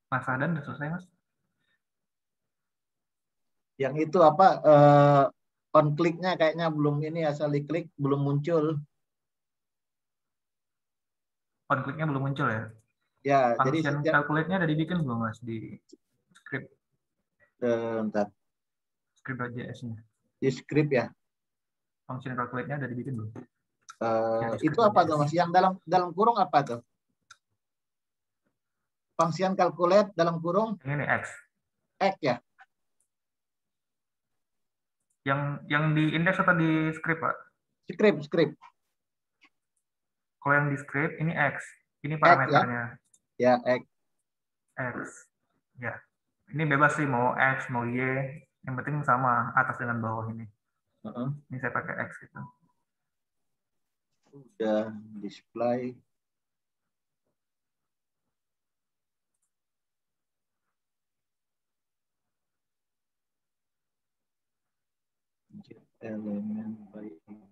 Mas Ahdan udah selesai, Mas? Yang itu apa? On click-nya kayaknya belum ini, asal diklik belum muncul. On click-nya belum muncul ya? Ya, jadi Function setiap calculate-nya ada dibikin belum, Mas, di script bentar, script.js-nya? di script ya. Function calculate-nya ada dibikin belum? Yang di Itu apa tuh script.js. Mas? Yang dalam kurung apa tuh? Function calculate dalam kurung Ini X. X ya. Yang di index atau di script, Pak? Script. Kalau yang di script ini X. Ini X ya. parameternya. Ya, X. X. Ya. Ini bebas sih mau X, mau Y. Yang penting sama atas dengan bawah ini. Ini saya pakai X gitu. Udah display. Elemen by id.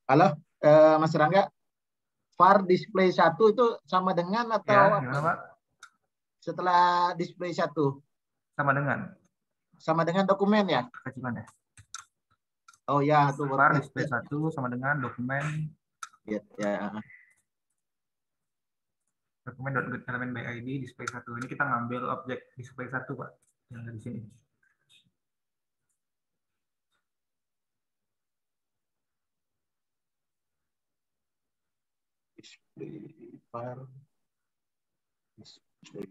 Halo, Mas Rangga, var display 1 itu sama dengan atau Ya, apa? gimana Pak? Setelah display 1 Sama dengan. sama dengan dokumen ya? Kecilan ya. Oh ya, itu var display 1 sama dengan dokumen. Ya. Dokumen.getElemen by ID display 1. Ini kita ngambil objek display 1, Pak. Yang ada di sini. Display var display.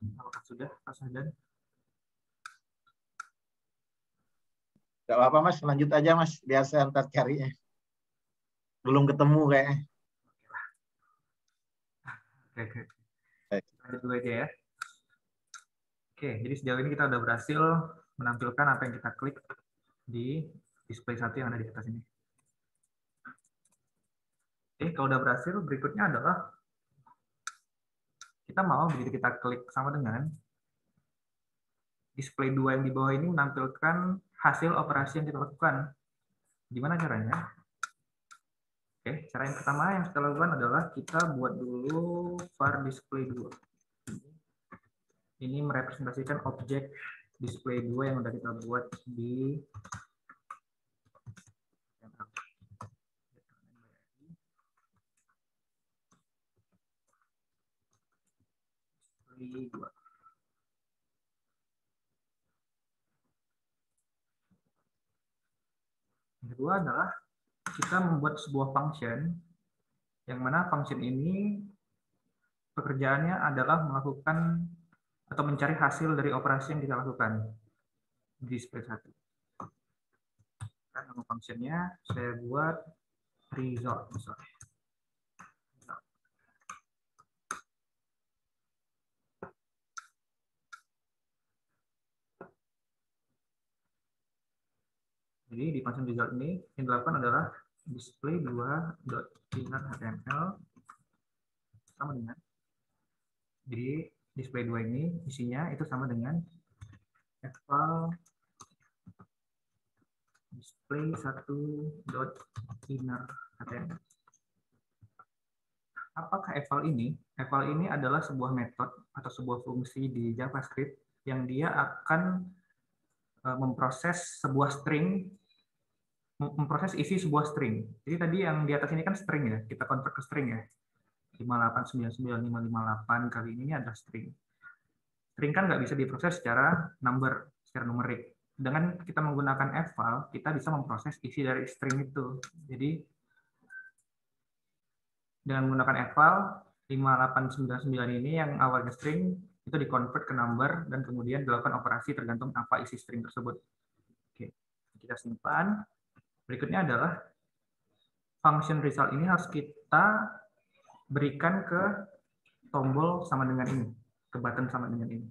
Apakah sudah, Pak Ahdan? Gak apa-apa Mas, lanjut aja Mas. Biasa ntar carinya. Belum ketemu kayaknya. Oke. Baik. Lanjut dulu aja ya. Oke, jadi sejauh ini kita udah berhasil menampilkan apa yang kita klik di display 1 yang ada di atas ini. Oke, kalau udah berhasil, berikutnya adalah kita mau begitu kita klik sama dengan display 2 yang di bawah ini menampilkan hasil operasi yang kita lakukan. Gimana caranya? Oke, cara yang pertama yang kita lakukan adalah kita buat dulu var display 2. Ini merepresentasikan objek display 2 yang udah kita buat di kedua adalah kita membuat sebuah function yang mana function ini pekerjaannya adalah melakukan atau mencari hasil dari operasi yang kita lakukan di display 1. Nama functionnya saya buat result misalnya. Jadi di function result ini yang dilakukan adalah display 2.inner.html sama dengan, jadi display 2 ini isinya itu sama dengan eval display 1.inner.html. Apakah eval ini? Eval ini adalah sebuah metode atau sebuah fungsi di JavaScript yang dia akan memproses sebuah string, memproses isi sebuah string. Jadi tadi yang di atas ini kan string ya, kita convert ke string ya. 5899558 kali ini ada string. String kan nggak bisa diproses secara secara numerik. Dengan kita menggunakan eval, kita bisa memproses isi dari string itu. Jadi dengan menggunakan eval 5899 ini yang awalnya string itu di-convert ke number dan kemudian dilakukan operasi tergantung apa isi string tersebut. Oke, kita simpan. Berikutnya adalah function result ini harus kita berikan ke tombol sama dengan ini, ke button sama dengan ini.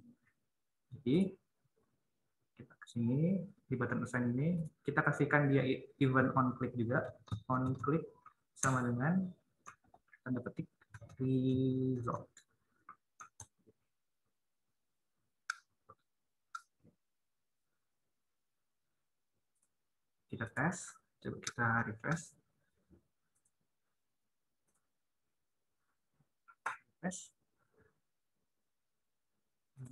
Jadi kita ke sini di button assign ini kita kasihkan dia event on click juga, on click sama dengan tanda petik result. Kita tes, coba kita refresh. Refresh. 58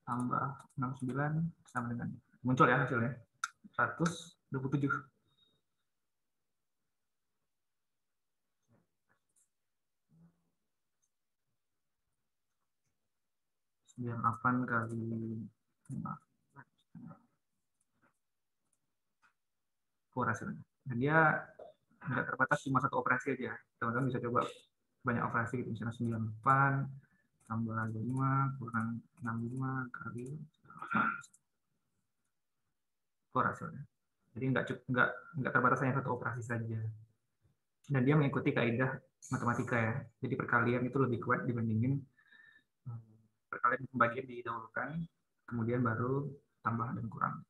tambah 69 sama dengan, muncul ya hasilnya 127. Yang 8 kali 5 hasilnya. Dan dia nggak terbatas cuma satu operasi aja. Teman-teman bisa coba banyak operasi gitu, misalnya 98 tambah 5 kurang 65 kali hasilnya. Jadi nggak terbatas hanya satu operasi saja. Dan dia mengikuti kaidah matematika ya. Jadi perkalian itu lebih kuat dibandingin perkalian pembagian didahulukan, kemudian baru tambah dan kurang.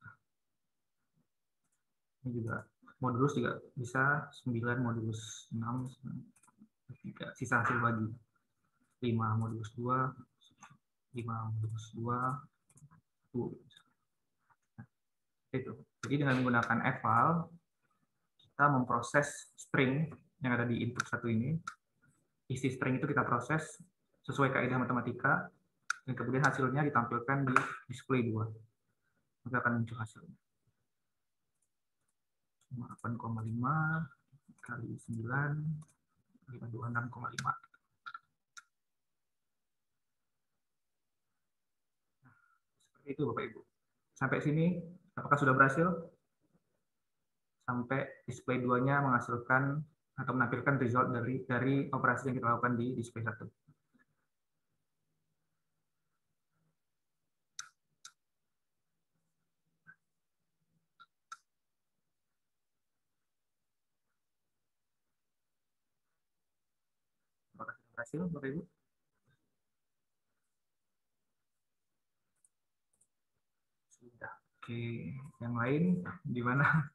Ini juga modulus juga bisa 9 modulus 6 3, sisa hasil bagi 5 modulus 2 5 modulus 2 itu. Jadi dengan menggunakan eval kita memproses string yang ada di input 1 ini, isi string itu kita proses sesuai kaidah matematika dan kemudian hasilnya ditampilkan di display 2, maka akan muncul hasilnya 8,5 kali 9 526,5. Seperti itu Bapak Ibu. Sampai sini apakah sudah berhasil? Sampai display 2-nya menghasilkan atau menampilkan result dari operasi yang kita lakukan di display 1. Apakah sudah berhasil Bapak Ibu? Sudah. Oke, yang lain gimana?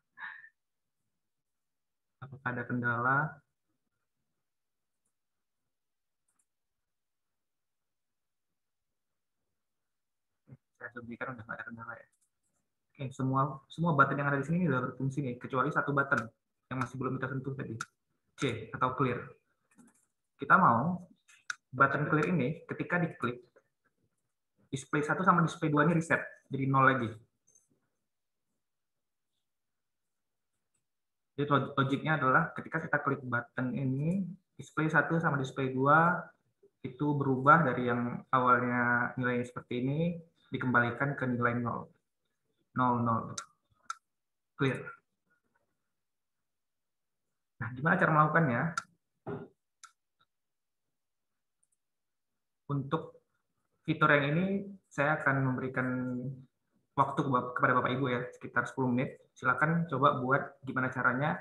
Apakah ada kendala? Saya sebutkan udah nggak ada kendala ya. Oke, semua button yang ada di sini sudah berfungsi nih, kecuali satu button yang masih belum kita sentuh tadi, C atau clear. Kita mau button clear ini ketika diklik, display 1 sama display 2 ini reset, jadi 0 lagi. Jadi logiknya adalah ketika kita klik button ini, display 1 sama display 2 itu berubah dari yang awalnya nilainya seperti ini, dikembalikan ke nilai 0. 0, 0. Clear. Nah, gimana cara melakukannya? Untuk fitur yang ini, saya akan memberikan waktu kepada Bapak Ibu ya, sekitar 10 menit. Silakan coba buat gimana caranya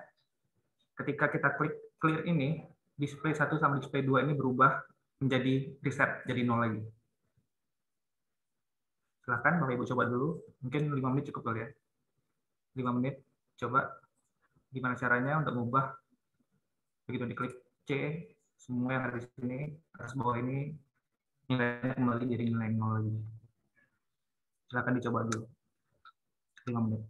ketika kita klik clear ini, display 1 sama display 2 ini berubah menjadi reset, jadi 0 lagi. Silakan Bapak Ibu coba dulu, mungkin 5 menit cukup kali ya. 5 menit, coba gimana caranya untuk mengubah, begitu diklik C, semua yang ada di sini, atas bawah ini, nilainya kembali jadi nilai 0 lagi. Silakan dicoba dulu, 5 menit.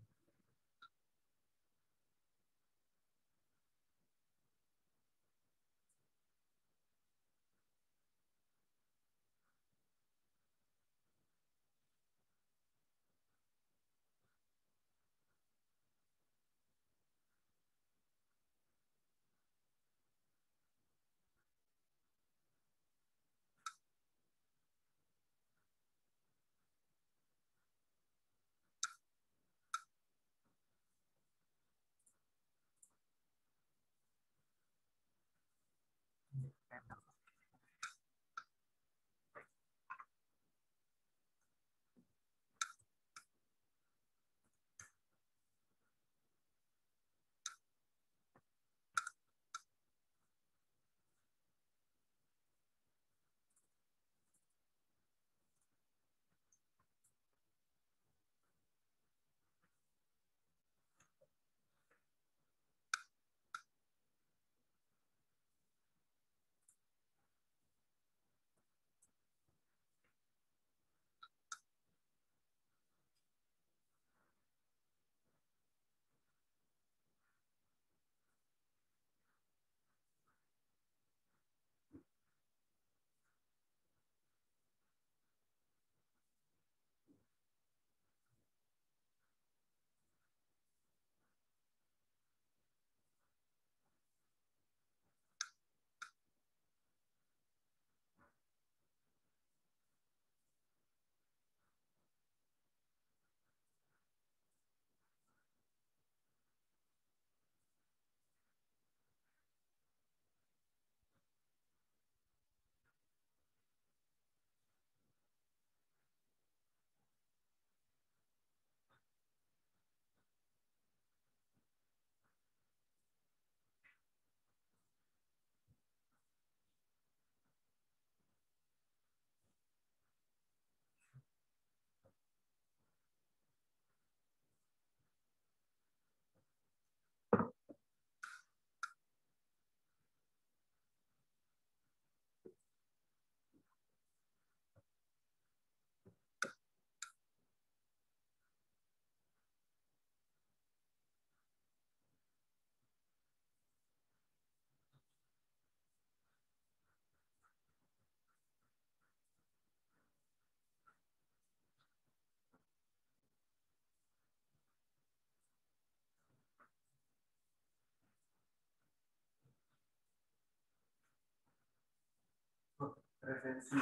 Referensi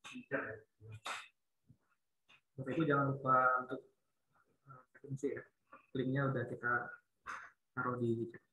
feature. Bapak Ibu jangan lupa untuk referensi ya. Linknya udah kita taruh di chat.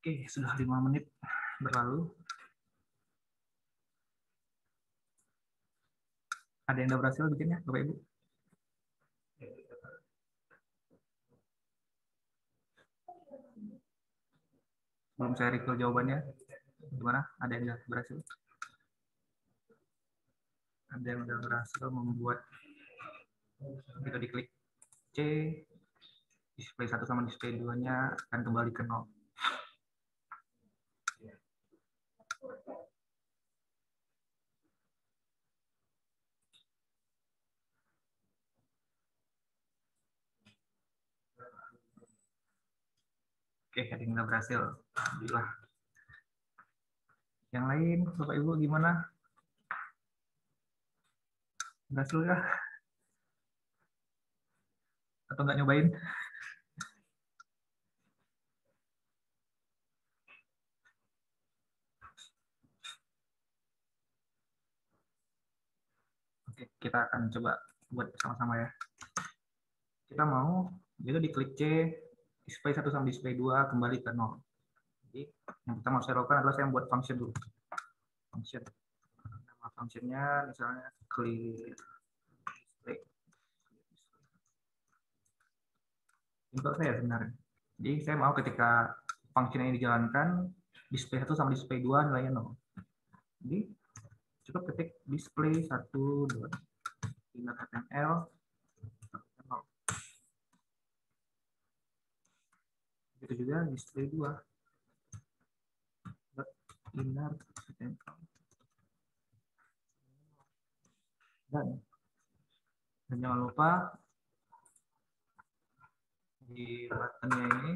Oke, sudah 5 menit berlalu. Ada yang udah berhasil bikinnya, Bapak Ibu? Belum saya recall jawabannya. Gimana? Ada yang udah berhasil? Ada yang udah berhasil membuat, kita diklik C, display 1 sama display 2-nya akan kembali ke 0. Oke, ada yang udah berhasil. Alhamdulillah. Yang lain, Bapak Ibu gimana? Berhasil ya? Atau nggak nyobain? Oke, kita akan coba buat sama-sama ya. Kita mau, itu diklik C, display 1 sama display 2 kembali ke 0. Jadi, yang pertama saya lakukan adalah saya membuat function dulu. Function. Nama functionnya misalnya clear display. Simple saya sebenarnya. Jadi, saya mau ketika function ini dijalankan, display 1 sama display 2 nilainya 0. Jadi, cukup ketik display 1 .inner.html. Itu juga display 2 .inner.html. Dan jangan lupa di buttonnya ini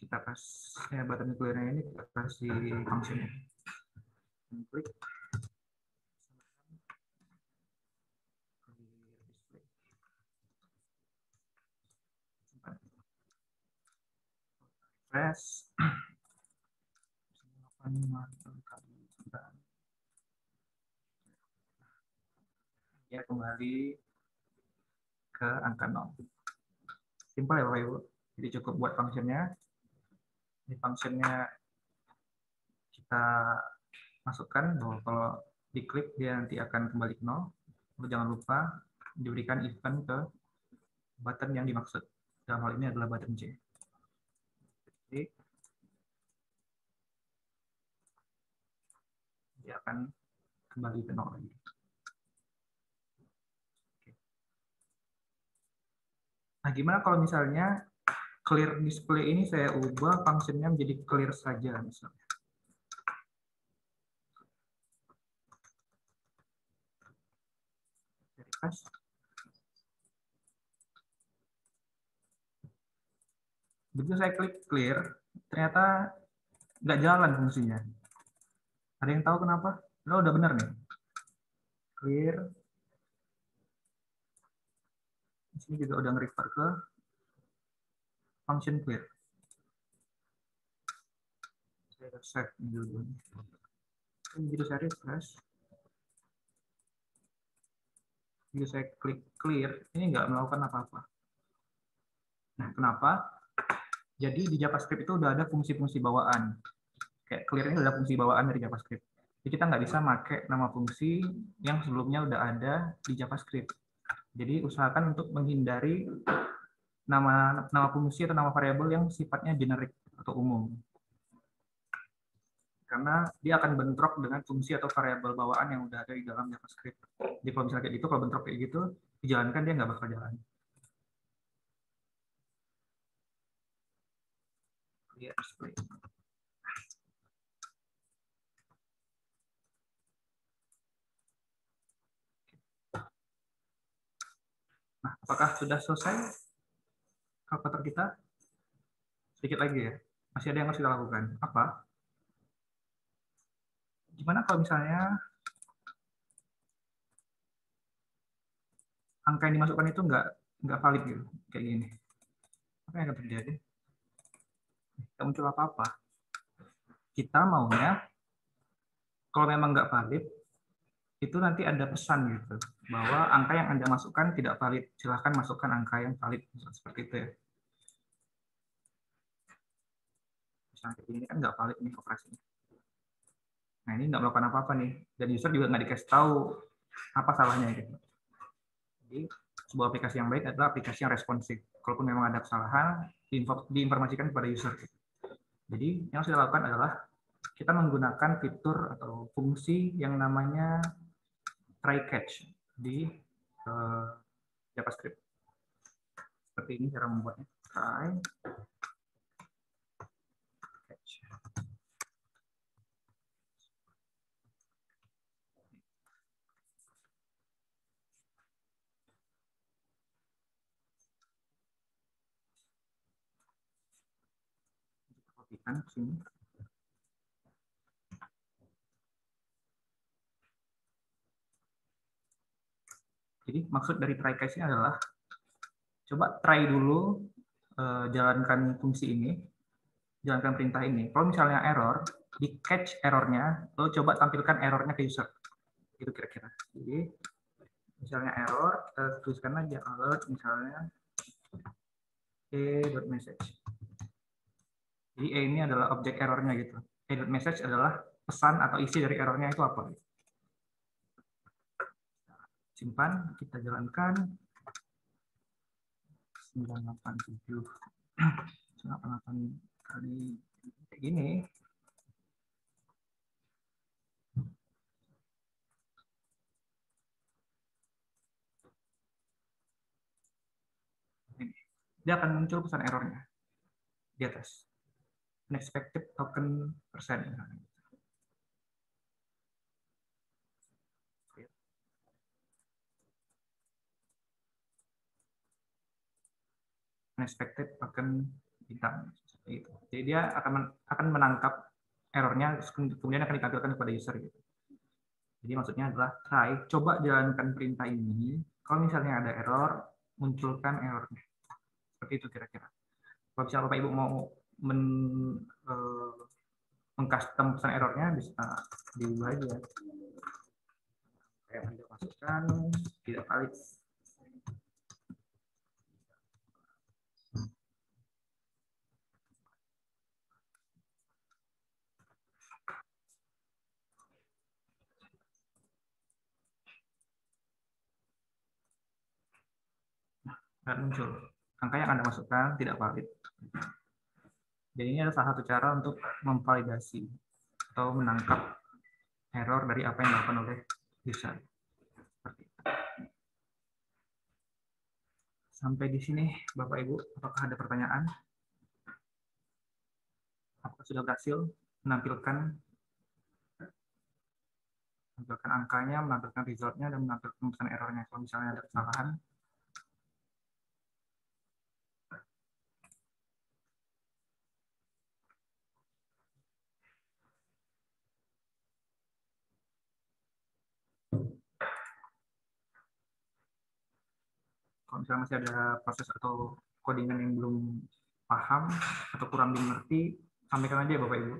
kita kasih button clear-nya ini kita kasih function-nya. Klik refresh. Ya, kembali ke angka 0. Simpel ya Bapak Ibu. Jadi cukup buat functionnya. Di functionnya kita masukkan bahwa kalau diklik dia nanti akan kembali ke 0. Lalu jangan lupa diberikan event ke button yang dimaksud. Dalam hal ini adalah button C. Jadi dia akan kembali ke 0 lagi. Nah, gimana kalau misalnya clear display ini saya ubah fungsinya menjadi clear saja misalnya. Begitu saya klik clear, ternyata nggak jalan fungsinya. Ada yang tahu kenapa? Lo udah benar nih. Clear. Di sini juga udah nge-refer ke function clear. Saya save dulu. Begitu saya refresh. Begitu saya klik clear, ini nggak melakukan apa-apa. Nah, kenapa? Jadi di JavaScript itu udah ada fungsi-fungsi bawaan. Kayak clear ini udah ada fungsi bawaan dari JavaScript. Jadi kita nggak bisa pakai nama fungsi yang sebelumnya udah ada di JavaScript. Jadi usahakan untuk menghindari nama fungsi atau nama variabel yang sifatnya generik atau umum. Karena dia akan bentrok dengan fungsi atau variabel bawaan yang udah ada di dalam JavaScript. Jadi kalau misalnya kayak gitu, kalau bentrok kayak gitu, dijalankan dia nggak bakal jalan. Nah, apakah sudah selesai kalkulator kita? Sedikit lagi ya. Masih ada yang harus kita lakukan. Apa? Gimana kalau misalnya angka yang dimasukkan itu nggak valid gitu, kayak gini? Apa yang akan terjadi? Tidak muncul apa-apa. Kita maunya, kalau memang nggak valid, itu nanti ada pesan gitu, bahwa angka yang Anda masukkan tidak valid. Silahkan masukkan angka yang valid. Seperti itu ya. Misalnya ini kan nggak valid nih operasinya. Nah ini nggak melakukan apa-apa nih, dan user juga nggak dikasih tahu apa salahnya gitu. Jadi sebuah aplikasi yang baik adalah aplikasi yang responsif. Kalaupun memang ada kesalahan, diinformasikan kepada user. Jadi yang harus dilakukan adalah kita menggunakan fitur atau fungsi yang namanya try catch di JavaScript. Seperti ini cara membuatnya. Try catch. Kopikan ke sini. Jadi maksud dari try catch ini adalah coba try dulu jalankan fungsi ini, jalankan perintah ini. Kalau misalnya error, di catch errornya, lalu coba tampilkan errornya ke user. Itu kira-kira. Jadi misalnya error, kita tuliskan aja alert misalnya e.message. Jadi e ini adalah objek errornya gitu. E.message adalah pesan atau isi dari errornya itu apa. Simpan, kita jalankan. 987 kali kayak gini. Dia akan muncul pesan errornya di atas. Unexpected token persen. Unexpected token bintang. Jadi dia akan menangkap errornya, kemudian akan ditampilkan kepada user gitu. Jadi maksudnya adalah try, coba jalankan perintah ini. Kalau misalnya ada error, munculkan errornya. Seperti itu kira-kira. Kalau misalnya Bapak Ibu mau mengcustom pesan errornya, bisa diubah aja. Kayak Anda masukkan, tidak valid. Dan muncul angka yang Anda masukkan tidak valid. Jadi ini adalah salah satu cara untuk memvalidasi atau menangkap error dari apa yang dilakukan oleh user. Sampai di sini, Bapak Ibu, apakah ada pertanyaan? Apakah sudah berhasil menampilkan angkanya, menampilkan resultnya, dan menampilkan pesan errornya kalau misalnya ada kesalahan? Kalau misalnya masih ada proses atau codingan yang belum paham atau kurang dimengerti, sampaikan aja Bapak Ibu.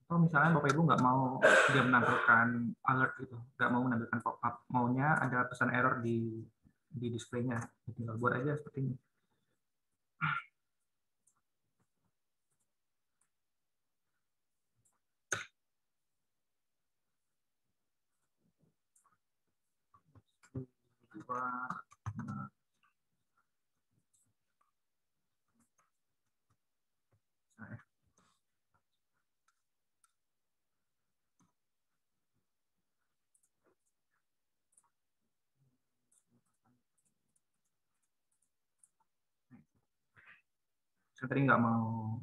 Kalau misalnya Bapak Ibu nggak mau dia menampilkan alert gitu, nggak mau menampilkan pop-up, maunya ada pesan error di display-nya, tinggal buat aja seperti ini. Saya tadi nggak mau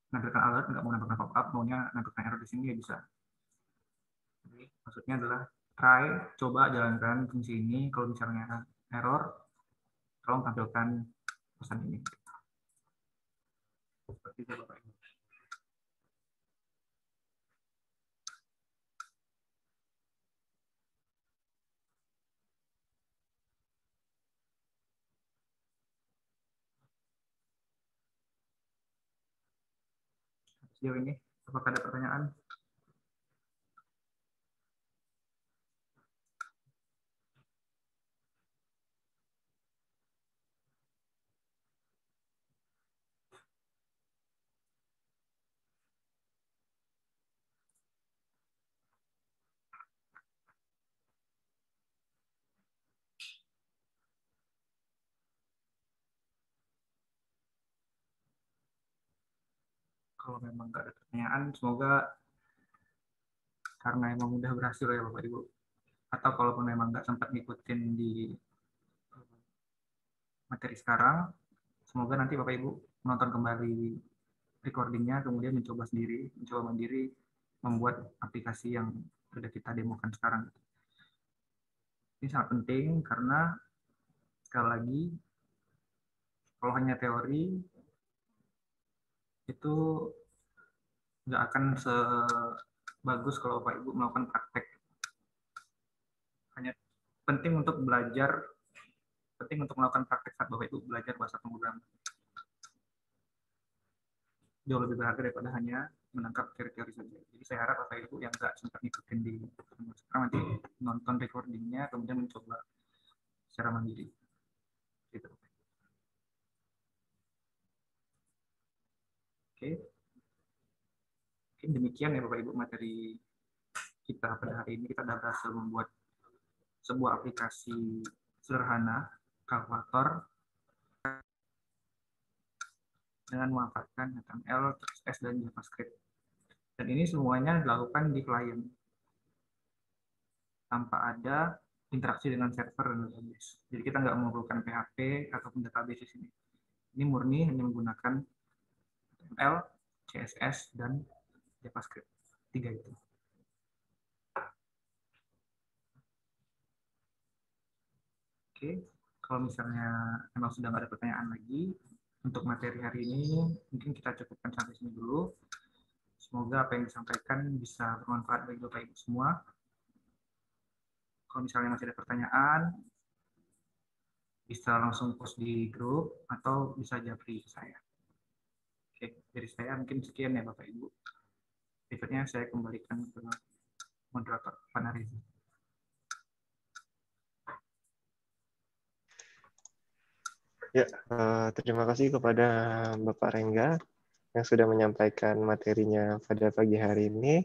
menampilkan alert, nggak mau menampilkan pop-up, maunya menampilkan error di sini ya bisa. Jadi, maksudnya adalah try, coba jalankan fungsi ini. Kalau misalnya error, tolong tampilkan pesan ini. Seperti itu Bapak Ibu. Sejauh ini, apakah ada pertanyaan? Kalau memang nggak ada pertanyaan, semoga karena emang udah berhasil ya Bapak Ibu. Atau kalaupun memang nggak sempat ngikutin di materi sekarang, semoga nanti Bapak Ibu menonton kembali recordingnya, kemudian mencoba mandiri membuat aplikasi yang sudah kita demokan sekarang. Ini sangat penting karena sekali lagi, kalau hanya teori itu nggak akan sebagus kalau Bapak Ibu melakukan praktek. Hanya penting untuk belajar, penting untuk melakukan praktek saat Bapak Ibu belajar bahasa pemrograman. Jauh lebih berharga daripada hanya menangkap teori-teori saja. Jadi saya harap Bapak Ibu yang nggak sempat ngikutin di sekarang nanti nonton recordingnya, kemudian mencoba secara mandiri. Gitu. Oke. Mungkin demikian ya Bapak Ibu materi kita pada hari ini. Kita sudah berhasil membuat sebuah aplikasi sederhana, kalkulator, dengan memanfaatkan HTML, CSS, dan JavaScript. Dan ini semuanya dilakukan di klien, tanpa ada interaksi dengan server dan database. Jadi kita nggak memerlukan PHP ataupun database di sini. Ini murni hanya menggunakan HTML, CSS, dan JavaScript. 3 itu. Oke, kalau misalnya memang sudah nggak ada pertanyaan lagi, untuk materi hari ini mungkin kita cukupkan sampai sini dulu. Semoga apa yang disampaikan bisa bermanfaat bagi Bapak Ibu semua. Kalau misalnya masih ada pertanyaan, bisa langsung post di grup atau bisa japri ke saya. Oke, dari saya mungkin sekian ya Bapak Ibu. Berikutnya saya kembalikan ke moderator Pak Narizi. Ya, terima kasih kepada Bapak Rengga yang sudah menyampaikan materinya pada pagi hari ini.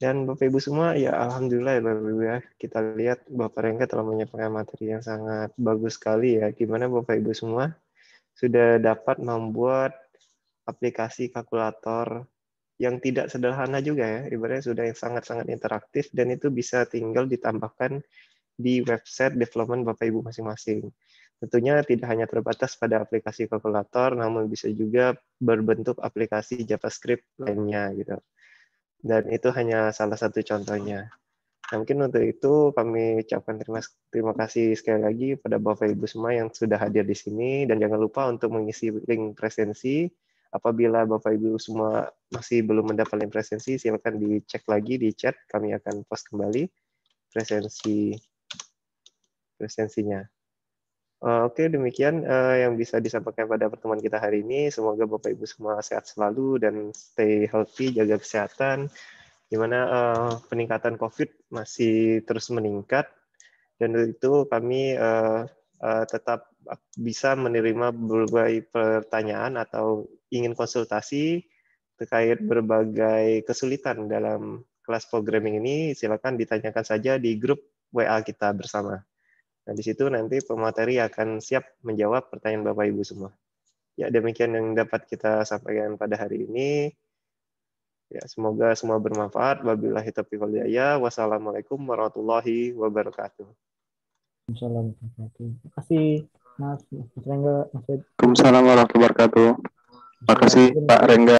Dan Bapak Ibu semua, ya Alhamdulillah ya Bapak Ibu ya, kita lihat Bapak Rengga telah menyampaikan materi yang sangat bagus sekali ya, gimana Bapak Ibu semua sudah dapat membuat aplikasi kalkulator yang tidak sederhana juga ya, ibaratnya sudah yang sangat-sangat interaktif dan itu bisa tinggal ditambahkan di website development Bapak Ibu masing-masing. Tentunya tidak hanya terbatas pada aplikasi kalkulator, namun bisa juga berbentuk aplikasi JavaScript lainnya gitu. Dan itu hanya salah satu contohnya. Nah, mungkin untuk itu kami ucapkan terima kasih sekali lagi pada Bapak Ibu semua yang sudah hadir di sini, dan jangan lupa untuk mengisi link presensi. Apabila Bapak Ibu semua masih belum mendapat link presensi, silakan dicek lagi di chat, kami akan post kembali presensinya. Oke, demikian yang bisa disampaikan pada pertemuan kita hari ini. Semoga Bapak Ibu semua sehat selalu dan stay healthy, jaga kesehatan. Di mana peningkatan COVID masih terus meningkat, dan itu kami tetap bisa menerima berbagai pertanyaan atau ingin konsultasi terkait berbagai kesulitan dalam kelas programming ini, silakan ditanyakan saja di grup WA kita bersama. Nah, di situ nanti pemateri akan siap menjawab pertanyaan Bapak Ibu semua. Ya, demikian yang dapat kita sampaikan pada hari ini. Ya, semoga semua bermanfaat. Wabillahi taufiq wal hidayah. Wassalamualaikum warahmatullahi wabarakatuh. Assalamualaikum. Terima kasih Mas Rengga, Mas Ed. Waalaikumsalam warahmatullahi wabarakatuh. Terima kasih Pak Rengga.